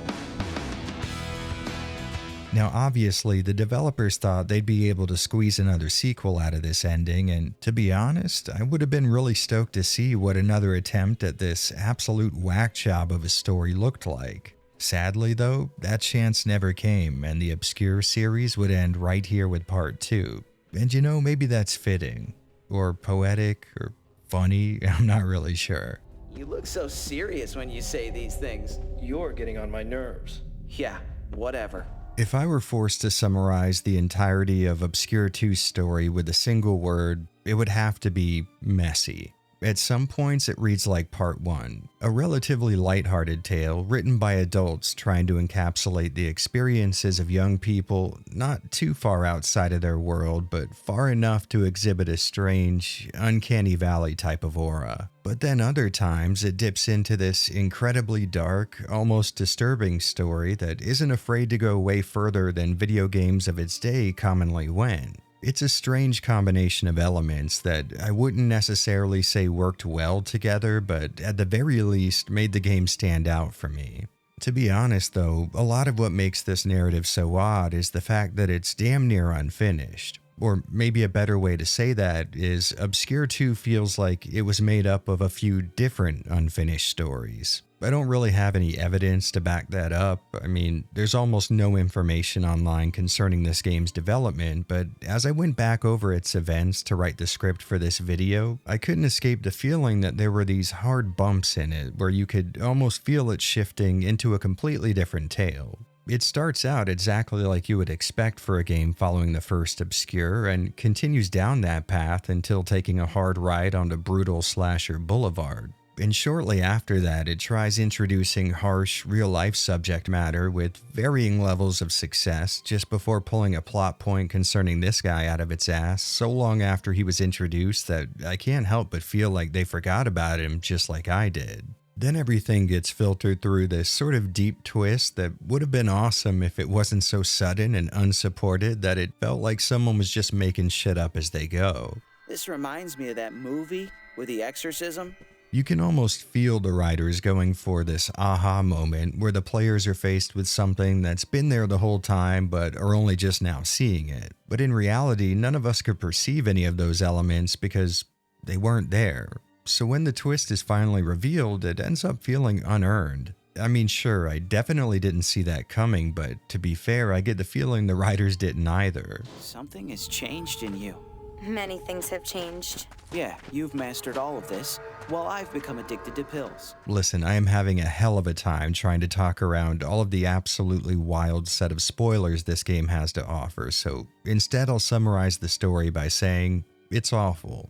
Now obviously, the developers thought they'd be able to squeeze another sequel out of this ending, and to be honest, I would have been really stoked to see what another attempt at this absolute whack job of a story looked like. Sadly though, that chance never came, and the Obscure series would end right here with part 2. And maybe that's fitting, or poetic, or funny, I'm not really sure. You look so serious when you say these things. You're getting on my nerves. Yeah, whatever. If I were forced to summarize the entirety of Obscure 2's story with a single word, it would have to be messy. At some points, it reads like part 1, a relatively lighthearted tale written by adults trying to encapsulate the experiences of young people not too far outside of their world, but far enough to exhibit a strange, uncanny valley type of aura. But then other times, it dips into this incredibly dark, almost disturbing story that isn't afraid to go way further than video games of its day commonly went. It's a strange combination of elements that I wouldn't necessarily say worked well together, but at the very least made the game stand out for me. To be honest though, a lot of what makes this narrative so odd is the fact that it's damn near unfinished. Or maybe a better way to say that is Obscure 2 feels like it was made up of a few different unfinished stories. I don't really have any evidence to back that up. I mean, there's almost no information online concerning this game's development, but as I went back over its events to write the script for this video, I couldn't escape the feeling that there were these hard bumps in it where you could almost feel it shifting into a completely different tale. It starts out exactly like you would expect for a game following the first Obscure and continues down that path until taking a hard ride onto brutal slasher boulevard. And shortly after that, it tries introducing harsh, real-life subject matter with varying levels of success just before pulling a plot point concerning this guy out of its ass so long after he was introduced that I can't help but feel like they forgot about him just like I did. Then everything gets filtered through this sort of deep twist that would have been awesome if it wasn't so sudden and unsupported that it felt like someone was just making shit up as they go. This reminds me of that movie with the exorcism. You can almost feel the writers going for this aha moment where the players are faced with something that's been there the whole time but are only just now seeing it. But in reality, none of us could perceive any of those elements because they weren't there. So when the twist is finally revealed, it ends up feeling unearned. I mean, sure, I definitely didn't see that coming, but to be fair, I get the feeling the writers didn't either. Something has changed in you. Many things have changed. Yeah, you've mastered all of this, while I've become addicted to pills. Listen, I am having a hell of a time trying to talk around all of the absolutely wild set of spoilers this game has to offer, so instead I'll summarize the story by saying, it's awful.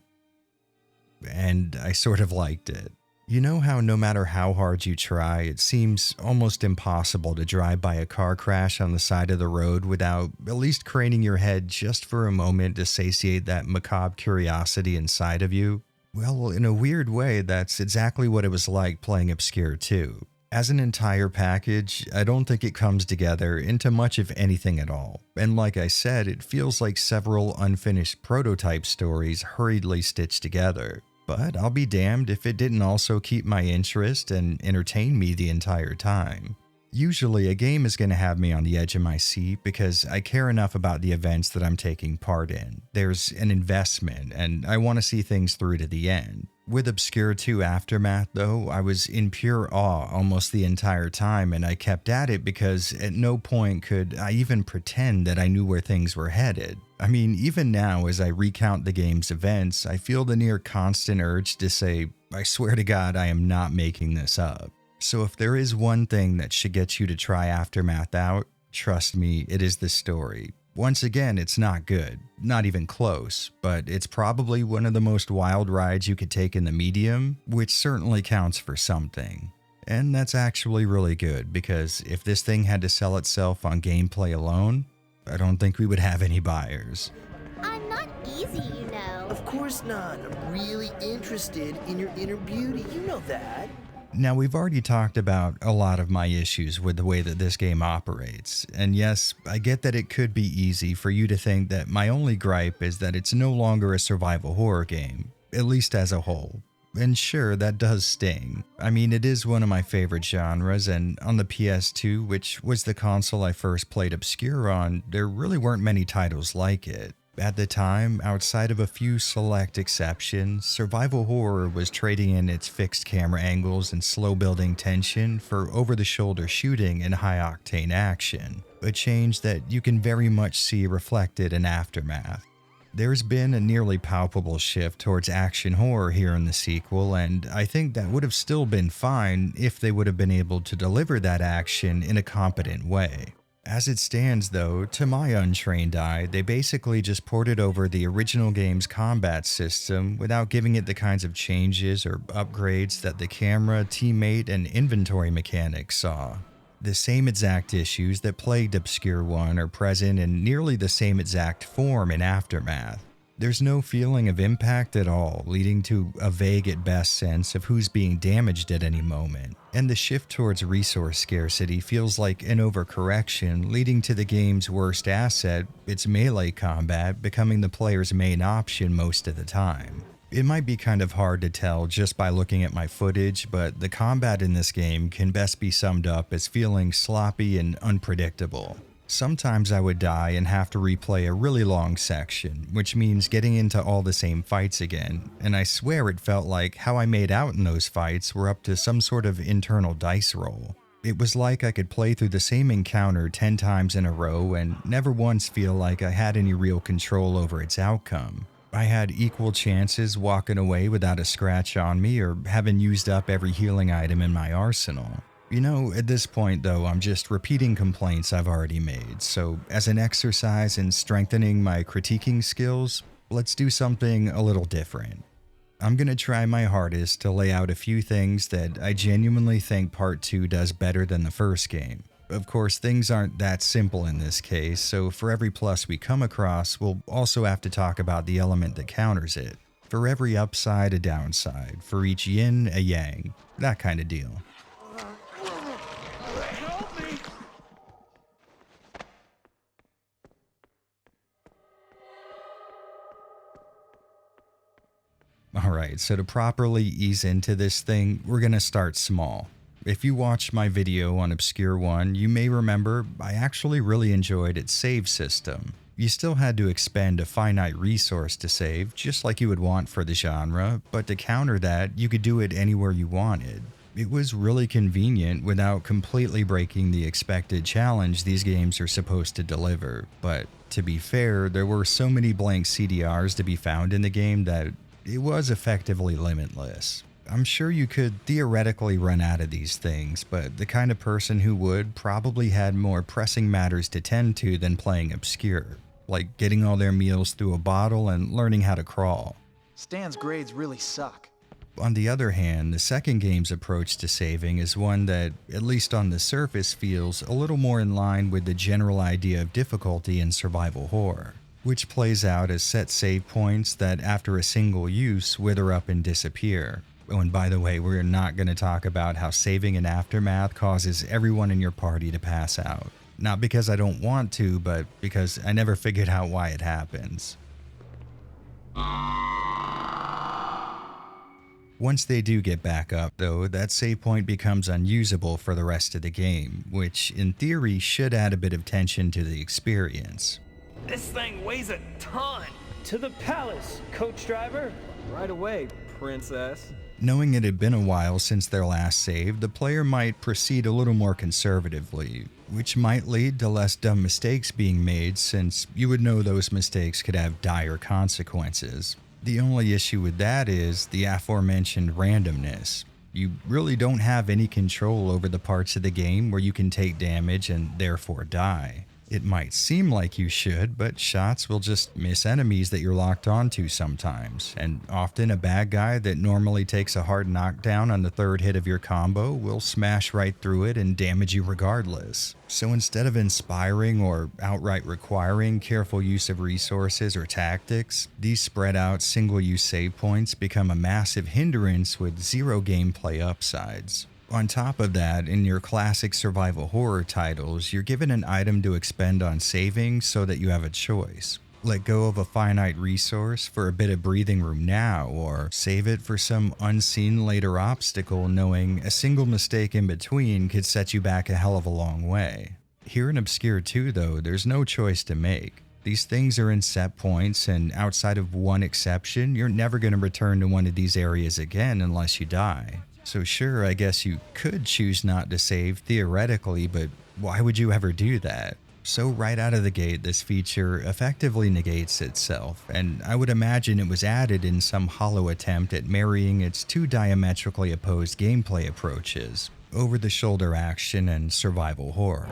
And I sort of liked it. You know how no matter how hard you try, it seems almost impossible to drive by a car crash on the side of the road without at least craning your head just for a moment to satiate that macabre curiosity inside of you? Well, in a weird way, that's exactly what it was like playing Obscure 2. As an entire package, I don't think it comes together into much of anything at all. And like I said, it feels like several unfinished prototype stories hurriedly stitched together. But I'll be damned if it didn't also keep my interest and entertain me the entire time. Usually, a game is going to have me on the edge of my seat because I care enough about the events that I'm taking part in. There's an investment, and I want to see things through to the end. With Obscure 2 Aftermath, though, I was in pure awe almost the entire time, and I kept at it because at no point could I even pretend that I knew where things were headed. I mean, even now, as I recount the game's events, I feel the near constant urge to say, I swear to God, I am not making this up. So if there is one thing that should get you to try Aftermath out, trust me, it is the story. Once again, it's not good, not even close, but it's probably one of the most wild rides you could take in the medium, which certainly counts for something. And that's actually really good, because if this thing had to sell itself on gameplay alone, I don't think we would have any buyers. I'm not easy, you know. Of course not. I'm really interested in your inner beauty. You know that. Now, we've already talked about a lot of my issues with the way that this game operates, and yes, I get that it could be easy for you to think that my only gripe is that it's no longer a survival horror game, at least as a whole. And sure, that does sting. I mean, it is one of my favorite genres, and on the PS2, which was the console I first played Obscure on, there really weren't many titles like it. At the time, outside of a few select exceptions, survival horror was trading in its fixed camera angles and slow-building tension for over-the-shoulder shooting and high-octane action, a change that you can very much see reflected in Aftermath. There's been a nearly palpable shift towards action horror here in the sequel, and I think that would have still been fine if they would have been able to deliver that action in a competent way. As it stands though, to my untrained eye, they basically just ported over the original game's combat system without giving it the kinds of changes or upgrades that the camera, teammate, and inventory mechanics saw. The same exact issues that plagued Obscure 1 are present in nearly the same exact form in Aftermath. There's no feeling of impact at all, leading to a vague at best sense of who's being damaged at any moment. And the shift towards resource scarcity feels like an overcorrection, leading to the game's worst asset, its melee combat, becoming the player's main option most of the time. It might be kind of hard to tell just by looking at my footage, but the combat in this game can best be summed up as feeling sloppy and unpredictable. Sometimes I would die and have to replay a really long section, which means getting into all the same fights again, and I swear it felt like how I made out in those fights were up to some sort of internal dice roll. It was like I could play through the same encounter 10 times in a row and never once feel like I had any real control over its outcome. I had equal chances walking away without a scratch on me or having used up every healing item in my arsenal. You know, at this point though, I'm just repeating complaints I've already made, so as an exercise in strengthening my critiquing skills, let's do something a little different. I'm gonna try my hardest to lay out a few things that I genuinely think Part 2 does better than the first game. Of course, things aren't that simple in this case, so for every plus we come across, we'll also have to talk about the element that counters it. For every upside, a downside. For each yin, a yang. That kind of deal. Alright, so to properly ease into this thing, we're gonna start small. If you watched my video on Obscure 1, you may remember I actually really enjoyed its save system. You still had to expend a finite resource to save, just like you would want for the genre, but to counter that, you could do it anywhere you wanted. It was really convenient without completely breaking the expected challenge these games are supposed to deliver, but to be fair, there were so many blank CDRs to be found in the game that it was effectively limitless. I'm sure you could theoretically run out of these things, but the kind of person who would probably had more pressing matters to tend to than playing Obscure, like getting all their meals through a bottle and learning how to crawl. Stan's grades really suck. On the other hand, the second game's approach to saving is one that, at least on the surface, feels a little more in line with the general idea of difficulty in survival horror, which plays out as set save points that after a single use wither up and disappear. Oh, and by the way, we're not going to talk about how saving in Aftermath causes everyone in your party to pass out. Not because I don't want to, but because I never figured out why it happens. Once they do get back up, though, that save point becomes unusable for the rest of the game, which in theory should add a bit of tension to the experience. This thing weighs a ton! To the palace, coach driver! Right away, princess. Knowing it had been a while since their last save, the player might proceed a little more conservatively, which might lead to less dumb mistakes being made since you would know those mistakes could have dire consequences. The only issue with that is the aforementioned randomness. You really don't have any control over the parts of the game where you can take damage and therefore die. It might seem like you should, but shots will just miss enemies that you're locked onto sometimes, and often a bad guy that normally takes a hard knockdown on the third hit of your combo will smash right through it and damage you regardless. So instead of inspiring or outright requiring careful use of resources or tactics, these spread out single-use save points become a massive hindrance with zero gameplay upsides. On top of that, in your classic survival horror titles, you're given an item to expend on saving so that you have a choice. Let go of a finite resource for a bit of breathing room now, or save it for some unseen later obstacle knowing a single mistake in between could set you back a hell of a long way. Here in Obscure 2 though, there's no choice to make. These things are in set points, and outside of one exception, you're never going to return to one of these areas again unless you die. So sure, I guess you could choose not to save theoretically, but why would you ever do that? So right out of the gate, this feature effectively negates itself, and I would imagine it was added in some hollow attempt at marrying its two diametrically opposed gameplay approaches, over-the-shoulder action and survival horror.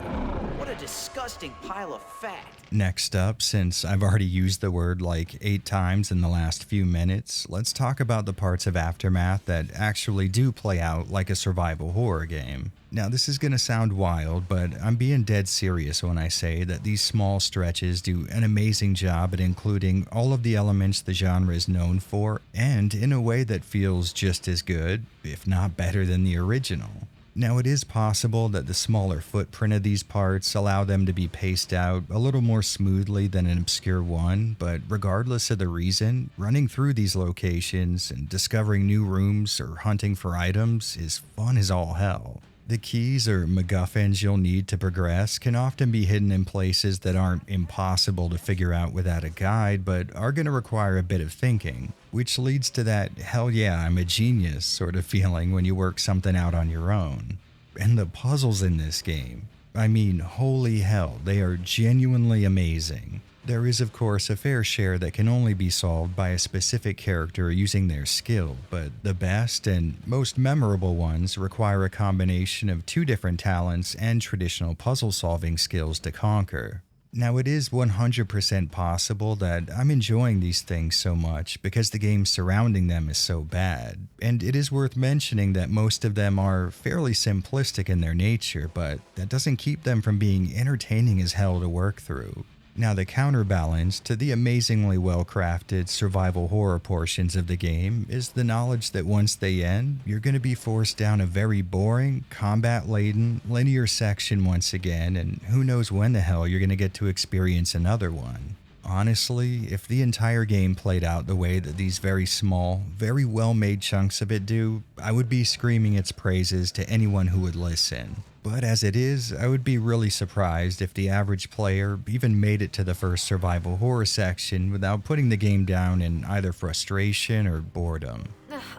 What a disgusting pile of fat. Next up, since I've already used the word like 8 times in the last few minutes, let's talk about the parts of Aftermath that actually do play out like a survival horror game. Now this is gonna sound wild, but I'm being dead serious when I say that these small stretches do an amazing job at including all of the elements the genre is known for, and in a way that feels just as good, if not better than the original. Now it is possible that the smaller footprint of these parts allow them to be paced out a little more smoothly than in Obscure 1, but regardless of the reason, running through these locations and discovering new rooms or hunting for items is fun as all hell. The keys or MacGuffins you'll need to progress can often be hidden in places that aren't impossible to figure out without a guide, but are going to require a bit of thinking, which leads to that hell yeah, I'm a genius sort of feeling when you work something out on your own. And the puzzles in this game, I mean, holy hell, they are genuinely amazing. There is, of course, a fair share that can only be solved by a specific character using their skill, but the best and most memorable ones require a combination of two different talents and traditional puzzle-solving skills to conquer. Now, it is 100% possible that I'm enjoying these things so much because the game surrounding them is so bad, and it is worth mentioning that most of them are fairly simplistic in their nature, but that doesn't keep them from being entertaining as hell to work through. Now, the counterbalance to the amazingly well-crafted survival horror portions of the game is the knowledge that once they end, you're going to be forced down a very boring, combat-laden, linear section once again, and who knows when the hell you're going to get to experience another one. Honestly, if the entire game played out the way that these very small, very well-made chunks of it do, I would be screaming its praises to anyone who would listen. But as it is, I would be really surprised if the average player even made it to the first survival horror section without putting the game down in either frustration or boredom.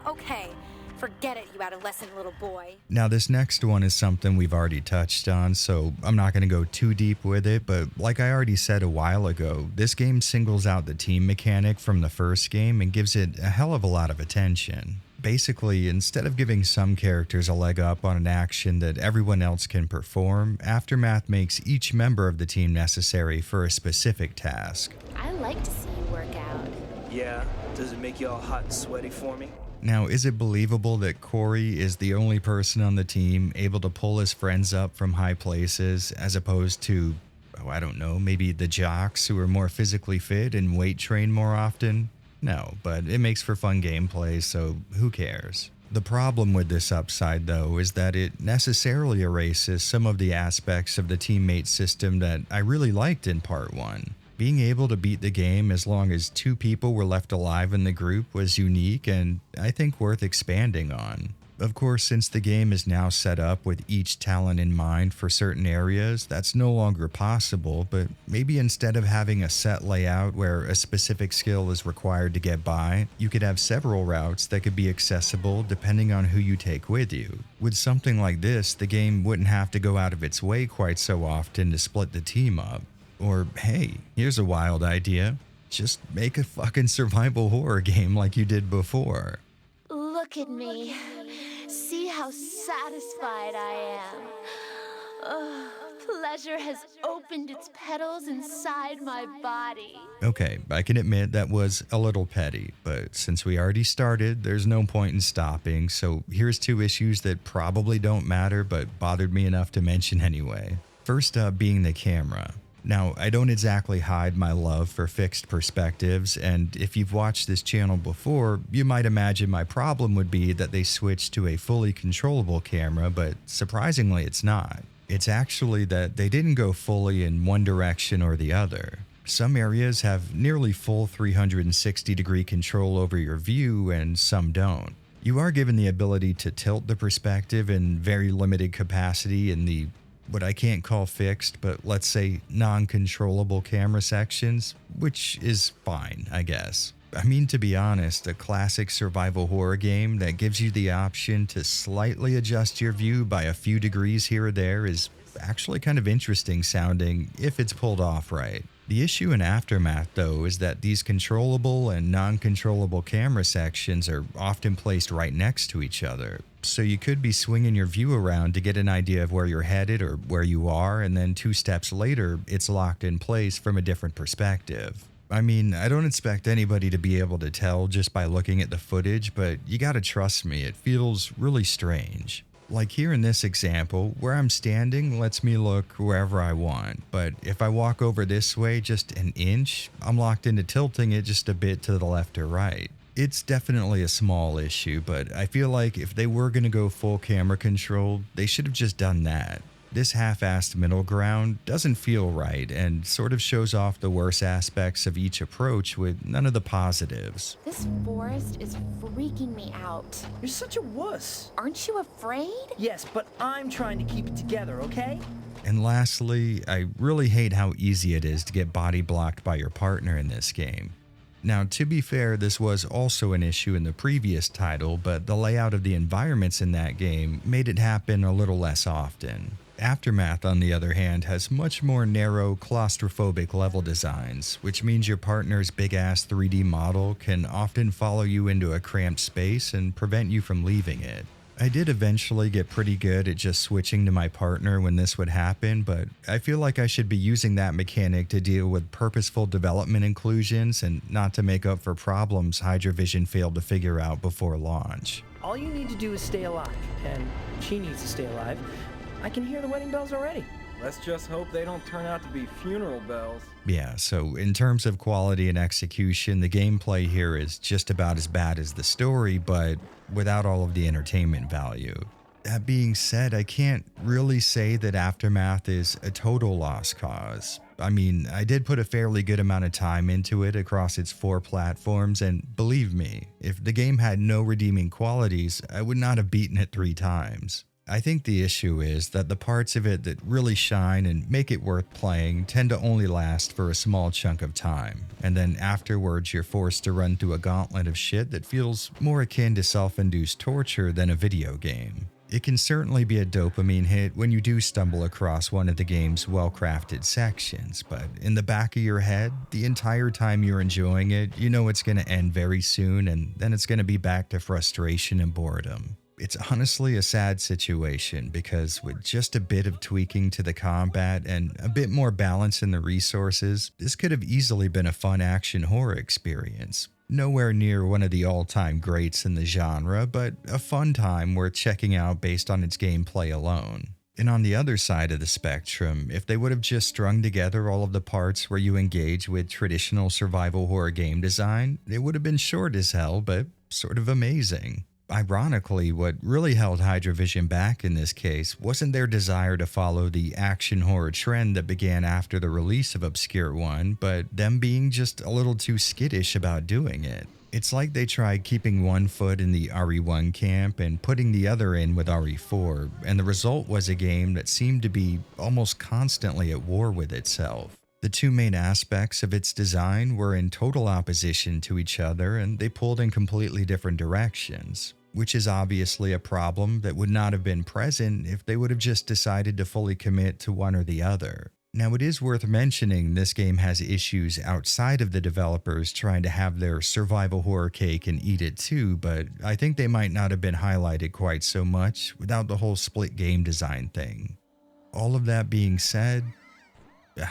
Okay, forget it, you adolescent little boy. Now, this next one is something we've already touched on, so I'm not going to go too deep with it, but like I already said a while ago, this game singles out the team mechanic from the first game and gives it a hell of a lot of attention. Basically, instead of giving some characters a leg up on an action that everyone else can perform, Aftermath makes each member of the team necessary for a specific task. I like to see you work out. Yeah? Does it make you all hot and sweaty for me? Now, is it believable that Corey is the only person on the team able to pull his friends up from high places as opposed to, I don't know, maybe the jocks who are more physically fit and weight train more often? No, but it makes for fun gameplay, so who cares? The problem with this upside, though, is that it necessarily erases some of the aspects of the teammate system that I really liked in Part 1. Being able to beat the game as long as 2 people were left alive in the group was unique and I think worth expanding on. Of course, since the game is now set up with each talent in mind for certain areas, that's no longer possible, but maybe instead of having a set layout where a specific skill is required to get by, you could have several routes that could be accessible depending on who you take with you. With something like this, the game wouldn't have to go out of its way quite so often to split the team up. Or hey, here's a wild idea. Just make a fucking survival horror game like you did before. Look at me. See how satisfied I am. Pleasure has opened its petals inside my body. Okay, I can admit that was a little petty, but since we already started, there's no point in stopping, so here's 2 issues that probably don't matter but bothered me enough to mention anyway. First up being the camera. Now, I don't exactly hide my love for fixed perspectives, and if you've watched this channel before, you might imagine my problem would be that they switched to a fully controllable camera, but surprisingly it's not. It's actually that they didn't go fully in one direction or the other. Some areas have nearly full 360-degree control over your view, and some don't. You are given the ability to tilt the perspective in very limited capacity in the what I can't call fixed, but let's say non-controllable camera sections, which is fine, I guess. I mean, to be honest, a classic survival horror game that gives you the option to slightly adjust your view by a few degrees here or there is actually kind of interesting sounding if it's pulled off right. The issue in Aftermath, though, is that these controllable and non-controllable camera sections are often placed right next to each other. So you could be swinging your view around to get an idea of where you're headed or where you are, and then 2 steps later, it's locked in place from a different perspective. I mean, I don't expect anybody to be able to tell just by looking at the footage, but you gotta trust me, it feels really strange. Like here in this example, where I'm standing lets me look wherever I want, but if I walk over this way just an inch, I'm locked into tilting it just a bit to the left or right. It's definitely a small issue, but I feel like if they were going to go full camera control, they should have just done that. This half-assed middle ground doesn't feel right and sort of shows off the worst aspects of each approach with none of the positives. This forest is freaking me out. You're such a wuss. Aren't you afraid? Yes, but I'm trying to keep it together, okay? And lastly, I really hate how easy it is to get body blocked by your partner in this game. Now, to be fair, this was also an issue in the previous title, but the layout of the environments in that game made it happen a little less often. Aftermath, on the other hand, has much more narrow, claustrophobic level designs, which means your partner's big-ass 3D model can often follow you into a cramped space and prevent you from leaving it. I did eventually get pretty good at just switching to my partner when this would happen, but I feel like I should be using that mechanic to deal with purposeful development inclusions and not to make up for problems Hydrovision failed to figure out before launch. All you need to do is stay alive, and she needs to stay alive. I can hear the wedding bells already. Let's just hope they don't turn out to be funeral bells. Yeah, so in terms of quality and execution, the gameplay here is just about as bad as the story, but without all of the entertainment value. That being said, I can't really say that Aftermath is a total lost cause. I mean, I did put a fairly good amount of time into it across its 4 platforms, and believe me, if the game had no redeeming qualities, I would not have beaten it 3 times. I think the issue is that the parts of it that really shine and make it worth playing tend to only last for a small chunk of time, and then afterwards you're forced to run through a gauntlet of shit that feels more akin to self-induced torture than a video game. It can certainly be a dopamine hit when you do stumble across one of the game's well-crafted sections, but in the back of your head, the entire time you're enjoying it, you know it's going to end very soon, and then it's going to be back to frustration and boredom. It's honestly a sad situation because with just a bit of tweaking to the combat and a bit more balance in the resources, this could have easily been a fun action horror experience. Nowhere near one of the all-time greats in the genre, but a fun time worth checking out based on its gameplay alone. And on the other side of the spectrum, if they would have just strung together all of the parts where you engage with traditional survival horror game design, it would have been short as hell, but sort of amazing. Ironically, what really held Hydrovision back in this case wasn't their desire to follow the action horror trend that began after the release of Obscure 1, but them being just a little too skittish about doing it. It's like they tried keeping one foot in the RE1 camp and putting the other in with RE4, and the result was a game that seemed to be almost constantly at war with itself. The 2 main aspects of its design were in total opposition to each other, and they pulled in completely different directions, which is obviously a problem that would not have been present if they would have just decided to fully commit to one or the other. Now, it is worth mentioning this game has issues outside of the developers trying to have their survival horror cake and eat it too, but I think they might not have been highlighted quite so much without the whole split game design thing. All of that being said,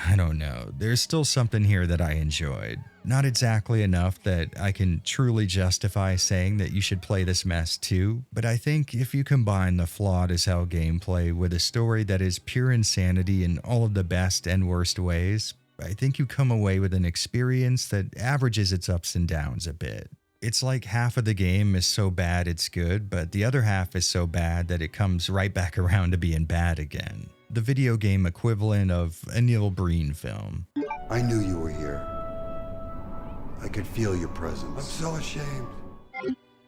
I don't know, there's still something here that I enjoyed. Not exactly enough that I can truly justify saying that you should play this mess too, but I think if you combine the flawed as hell gameplay with a story that is pure insanity in all of the best and worst ways, I think you come away with an experience that averages its ups and downs a bit. It's like half of the game is so bad it's good, but the other half is so bad that it comes right back around to being bad again. The video game equivalent of a Neil Breen film. I knew you were here. I could feel your presence. I'm so ashamed.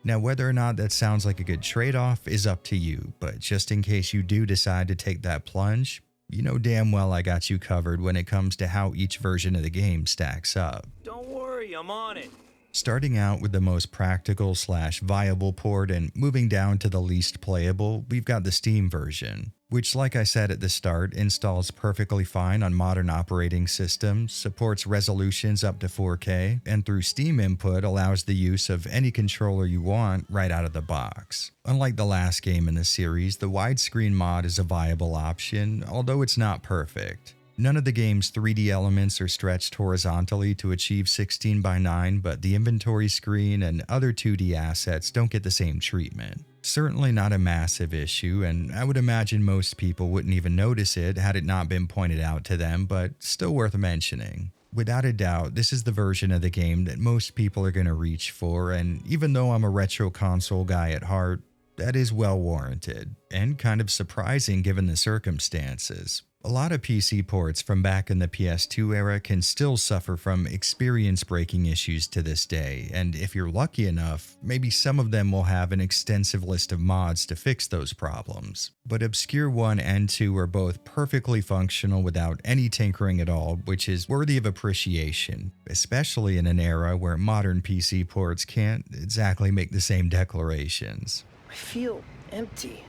Now, whether or not that sounds like a good trade-off is up to you, but just in case you do decide to take that plunge, you know damn well I got you covered when it comes to how each version of the game stacks up. Don't worry, I'm on it. Starting out with the most practical / viable port and moving down to the least playable, we've got the Steam version, which, like I said at the start, installs perfectly fine on modern operating systems, supports resolutions up to 4K, and through Steam input allows the use of any controller you want right out of the box. Unlike the last game in the series, the widescreen mod is a viable option, although it's not perfect. None of the game's 3D elements are stretched horizontally to achieve 16:9, but the inventory screen and other 2D assets don't get the same treatment. Certainly not a massive issue, and I would imagine most people wouldn't even notice it had it not been pointed out to them, but still worth mentioning. Without a doubt, this is the version of the game that most people are going to reach for, and even though I'm a retro console guy at heart, that is well warranted, and kind of surprising given the circumstances. A lot of PC ports from back in the PS2 era can still suffer from experience-breaking issues to this day, and if you're lucky enough, maybe some of them will have an extensive list of mods to fix those problems. But Obscure 1 and 2 are both perfectly functional without any tinkering at all, which is worthy of appreciation, especially in an era where modern PC ports can't exactly make the same declarations. I feel empty.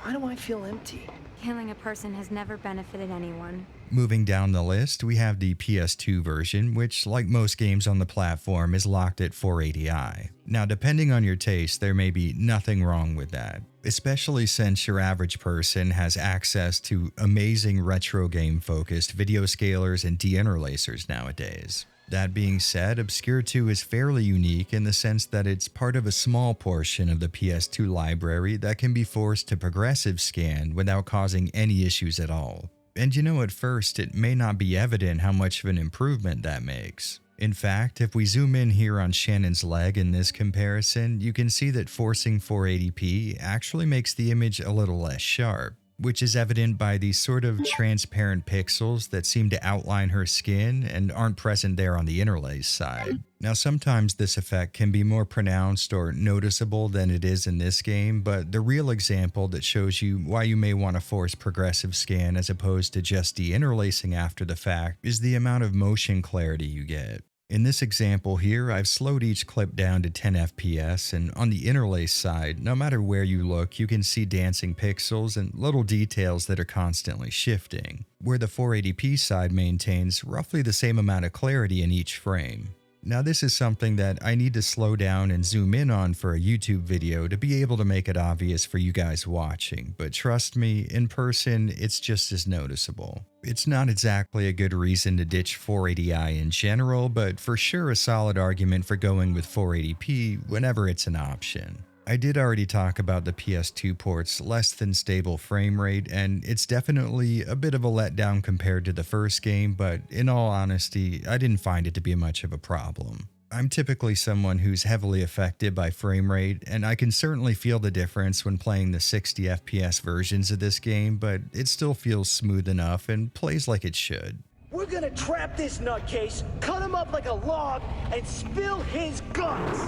Why do I feel empty? Killing a person has never benefited anyone. Moving down the list, we have the PS2 version, which, like most games on the platform, is locked at 480i. Now, depending on your taste, there may be nothing wrong with that, especially since your average person has access to amazing retro game-focused video scalers and deinterlacers nowadays. That being said, Obscure 2 is fairly unique in the sense that it's part of a small portion of the PS2 library that can be forced to progressive scan without causing any issues at all. And you know, at first, it may not be evident how much of an improvement that makes. In fact, if we zoom in here on Shannon's leg in this comparison, you can see that forcing 480p actually makes the image a little less sharp, which is evident by these sort of transparent pixels that seem to outline her skin and aren't present there on the interlace side. Now, sometimes this effect can be more pronounced or noticeable than it is in this game, but the real example that shows you why you may want to force progressive scan as opposed to just deinterlacing after the fact is the amount of motion clarity you get. In this example here, I've slowed each clip down to 10 FPS, and on the interlace side, no matter where you look, you can see dancing pixels and little details that are constantly shifting, where the 480p side maintains roughly the same amount of clarity in each frame. Now, this is something that I need to slow down and zoom in on for a YouTube video to be able to make it obvious for you guys watching, but trust me, in person, it's just as noticeable. It's not exactly a good reason to ditch 480i in general, but for sure a solid argument for going with 480p whenever it's an option. I did already talk about the PS2 port's less than stable frame rate, and it's definitely a bit of a letdown compared to the first game, but in all honesty, I didn't find it to be much of a problem. I'm typically someone who's heavily affected by frame rate, and I can certainly feel the difference when playing the 60 FPS versions of this game, but it still feels smooth enough and plays like it should. We're gonna trap this nutcase, cut him up like a log, and spill his guts!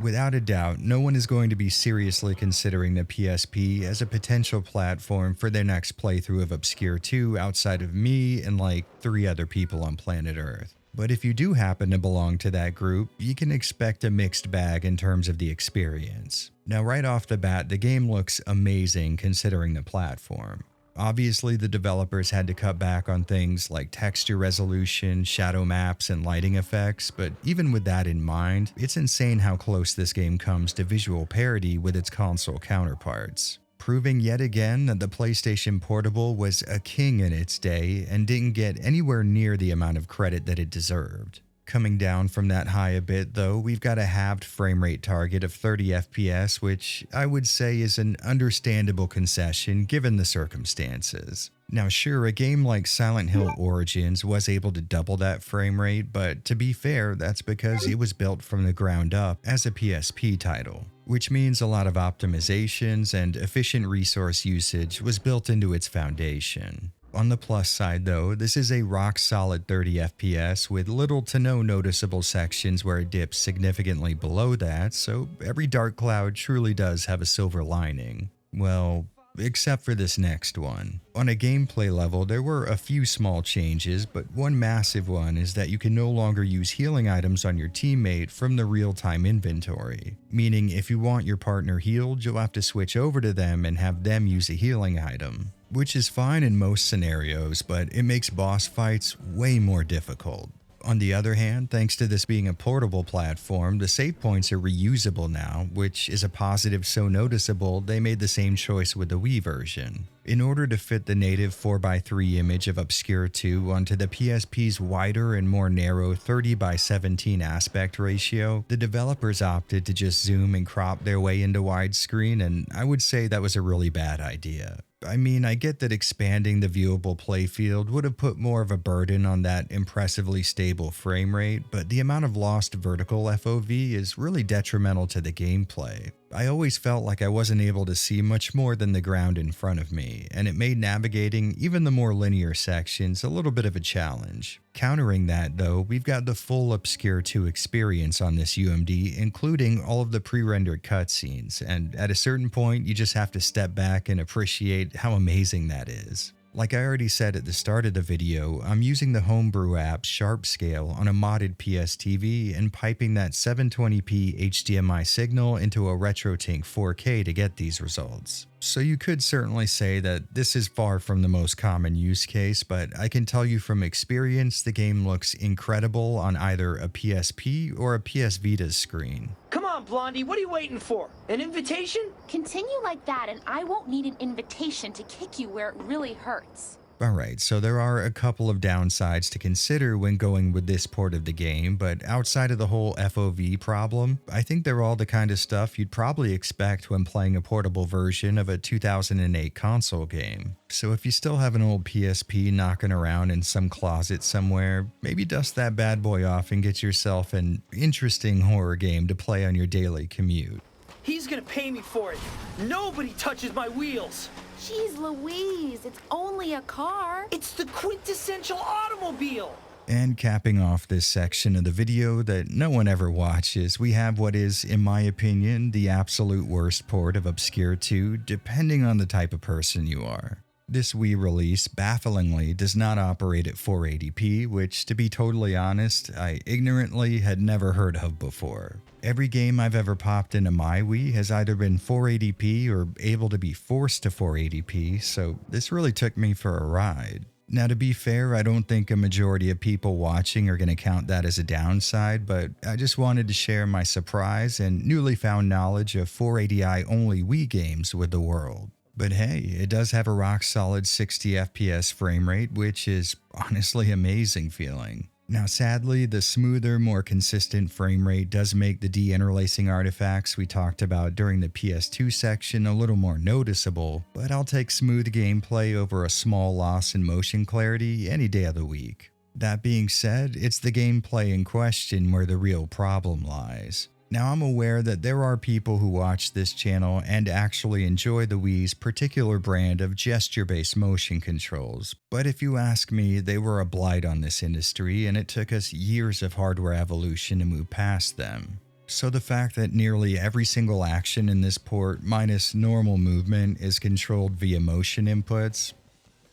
Without a doubt, no one is going to be seriously considering the PSP as a potential platform for their next playthrough of Obscure 2 outside of me and like 3 other people on planet Earth. But if you do happen to belong to that group, you can expect a mixed bag in terms of the experience. Now, right off the bat, the game looks amazing considering the platform. Obviously, the developers had to cut back on things like texture resolution, shadow maps, and lighting effects, but even with that in mind, it's insane how close this game comes to visual parity with its console counterparts, proving yet again that the PlayStation Portable was a king in its day and didn't get anywhere near the amount of credit that it deserved. Coming down from that high a bit though, we've got a halved frame rate target of 30 FPS, which I would say is an understandable concession given the circumstances. Now sure, a game like Silent Hill Origins was able to double that frame rate, but to be fair, that's because it was built from the ground up as a PSP title, which means a lot of optimizations and efficient resource usage was built into its foundation. On the plus side though, this is a rock-solid 30 FPS with little to no noticeable sections where it dips significantly below that, so every dark cloud truly does have a silver lining. Well, except for this next one. On a gameplay level, there were a few small changes, but one massive one is that you can no longer use healing items on your teammate from the real-time inventory. Meaning, if you want your partner healed, you'll have to switch over to them and have them use a healing item. Which is fine in most scenarios, but it makes boss fights way more difficult. On the other hand, thanks to this being a portable platform, the save points are reusable now, which is a positive so noticeable they made the same choice with the Wii version. In order to fit the native 4:3 image of Obscure 2 onto the PSP's wider and more narrow 30:17 aspect ratio, the developers opted to just zoom and crop their way into widescreen, and I would say that was a really bad idea. I mean, I get that expanding the viewable playfield would have put more of a burden on that impressively stable frame rate, but the amount of lost vertical FOV is really detrimental to the gameplay. I always felt like I wasn't able to see much more than the ground in front of me, and it made navigating even the more linear sections a little bit of a challenge. Countering that though, we've got the full Obscure 2 experience on this UMD, including all of the pre-rendered cutscenes, and at a certain point you just have to step back and appreciate how amazing that is. Like I already said at the start of the video, I'm using the homebrew app Sharp Scale on a modded PS TV and piping that 720p HDMI signal into a RetroTink 4K to get these results. So you could certainly say that this is far from the most common use case, but I can tell you from experience the game looks incredible on either a PSP or a PS Vita's screen. Come on, Blondie, what are you waiting for? An invitation? Continue like that and I won't need an invitation to kick you where it really hurts. Alright, so there are a couple of downsides to consider when going with this port of the game, but outside of the whole FOV problem, I think they're all the kind of stuff you'd probably expect when playing a portable version of a 2008 console game. So if you still have an old PSP knocking around in some closet somewhere, maybe dust that bad boy off and get yourself an interesting horror game to play on your daily commute. He's gonna pay me for it. Nobody touches my wheels. Jeez Louise, it's only a car. It's the quintessential automobile. And capping off this section of the video that no one ever watches, we have what is, in my opinion, the absolute worst port of Obscure 2, depending on the type of person you are. This Wii release bafflingly does not operate at 480p, which, to be totally honest, I ignorantly had never heard of before. Every game I've ever popped into my Wii has either been 480p or able to be forced to 480p, so this really took me for a ride. Now, to be fair, I don't think a majority of people watching are going to count that as a downside, but I just wanted to share my surprise and newly found knowledge of 480i only Wii games with the world. But hey, it does have a rock-solid 60 FPS frame rate, which is honestly amazing feeling. Now sadly, the smoother, more consistent frame rate does make the de-interlacing artifacts we talked about during the PS2 section a little more noticeable, but I'll take smooth gameplay over a small loss in motion clarity any day of the week. That being said, it's the gameplay in question where the real problem lies. Now, I'm aware that there are people who watch this channel and actually enjoy the Wii's particular brand of gesture-based motion controls, but if you ask me, they were a blight on this industry and it took us years of hardware evolution to move past them. So the fact that nearly every single action in this port, minus normal movement, is controlled via motion inputs,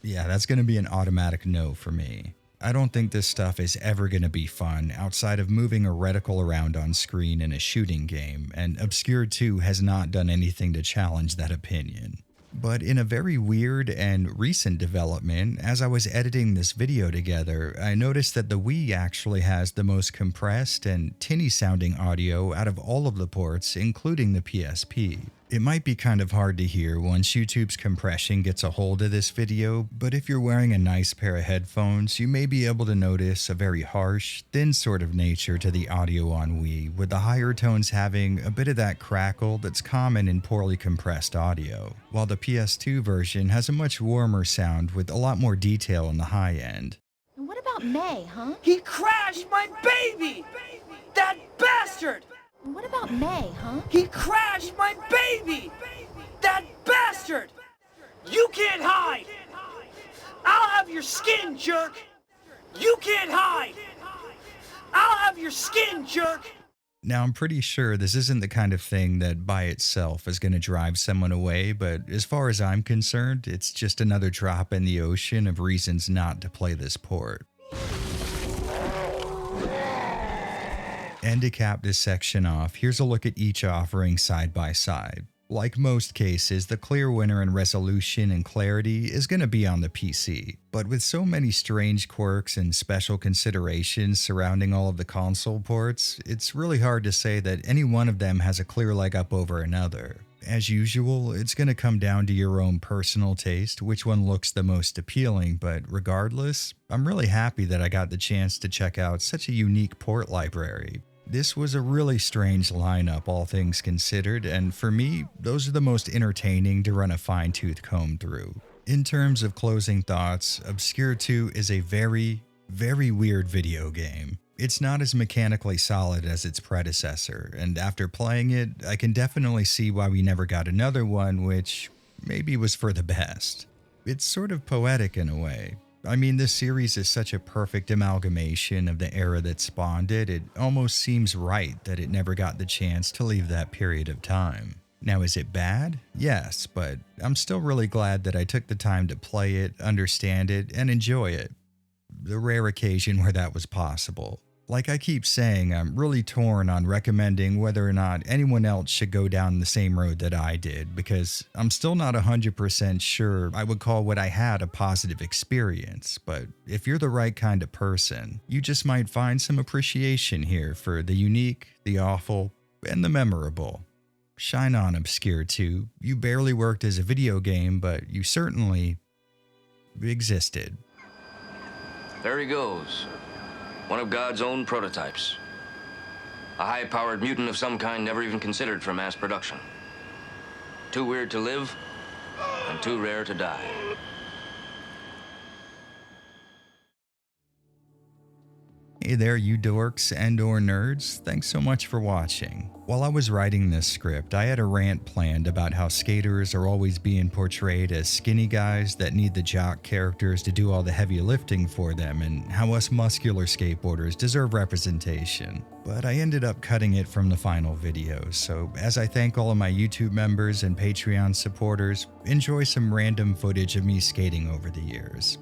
yeah, that's going to be an automatic no for me. I don't think this stuff is ever going to be fun outside of moving a reticle around on screen in a shooting game, and Obscure 2 has not done anything to challenge that opinion. But in a very weird and recent development, as I was editing this video together, I noticed that the Wii actually has the most compressed and tinny sounding audio out of all of the ports, including the PSP. It might be kind of hard to hear once YouTube's compression gets a hold of this video, but if you're wearing a nice pair of headphones, you may be able to notice a very harsh, thin sort of nature to the audio on Wii, with the higher tones having a bit of that crackle that's common in poorly compressed audio, while the PS2 version has a much warmer sound with a lot more detail on the high end. And what about May, huh? He crashed my baby! That bastard! And what about May, huh? He crashed my baby! That bastard! You can't hide! I'll have your skin, jerk! You can't hide! I'll have your skin, jerk! Now, I'm pretty sure this isn't the kind of thing that by itself is going to drive someone away, but as far as I'm concerned, it's just another drop in the ocean of reasons not to play this port. And to cap this section off, here's a look at each offering side by side. Like most cases, the clear winner in resolution and clarity is going to be on the PC. But with so many strange quirks and special considerations surrounding all of the console ports, it's really hard to say that any one of them has a clear leg up over another. As usual, it's going to come down to your own personal taste, which one looks the most appealing, but regardless, I'm really happy that I got the chance to check out such a unique port library. This was a really strange lineup, all things considered, and for me, those are the most entertaining to run a fine-tooth comb through. In terms of closing thoughts, Obscure 2 is a very, very weird video game. It's not as mechanically solid as its predecessor, and after playing it, I can definitely see why we never got another one, which maybe was for the best. It's sort of poetic in a way. I mean, this series is such a perfect amalgamation of the era that spawned it, it almost seems right that it never got the chance to leave that period of time. Now, is it bad? Yes, but I'm still really glad that I took the time to play it, understand it, and enjoy it. The rare occasion where that was possible. Like I keep saying, I'm really torn on recommending whether or not anyone else should go down the same road that I did, because I'm still not 100% sure I would call what I had a positive experience, but if you're the right kind of person, you just might find some appreciation here for the unique, the awful, and the memorable. Shine on, Obscure 2. You barely worked as a video game, but you certainly existed. There he goes. One of God's own prototypes. A high-powered mutant of some kind never even considered for mass production. Too weird to live, and too rare to die. Hey there, you dorks and/or nerds. Thanks so much for watching. While I was writing this script, I had a rant planned about how skaters are always being portrayed as skinny guys that need the jock characters to do all the heavy lifting for them, and how us muscular skateboarders deserve representation. But I ended up cutting it from the final video, so as I thank all of my YouTube members and Patreon supporters, enjoy some random footage of me skating over the years.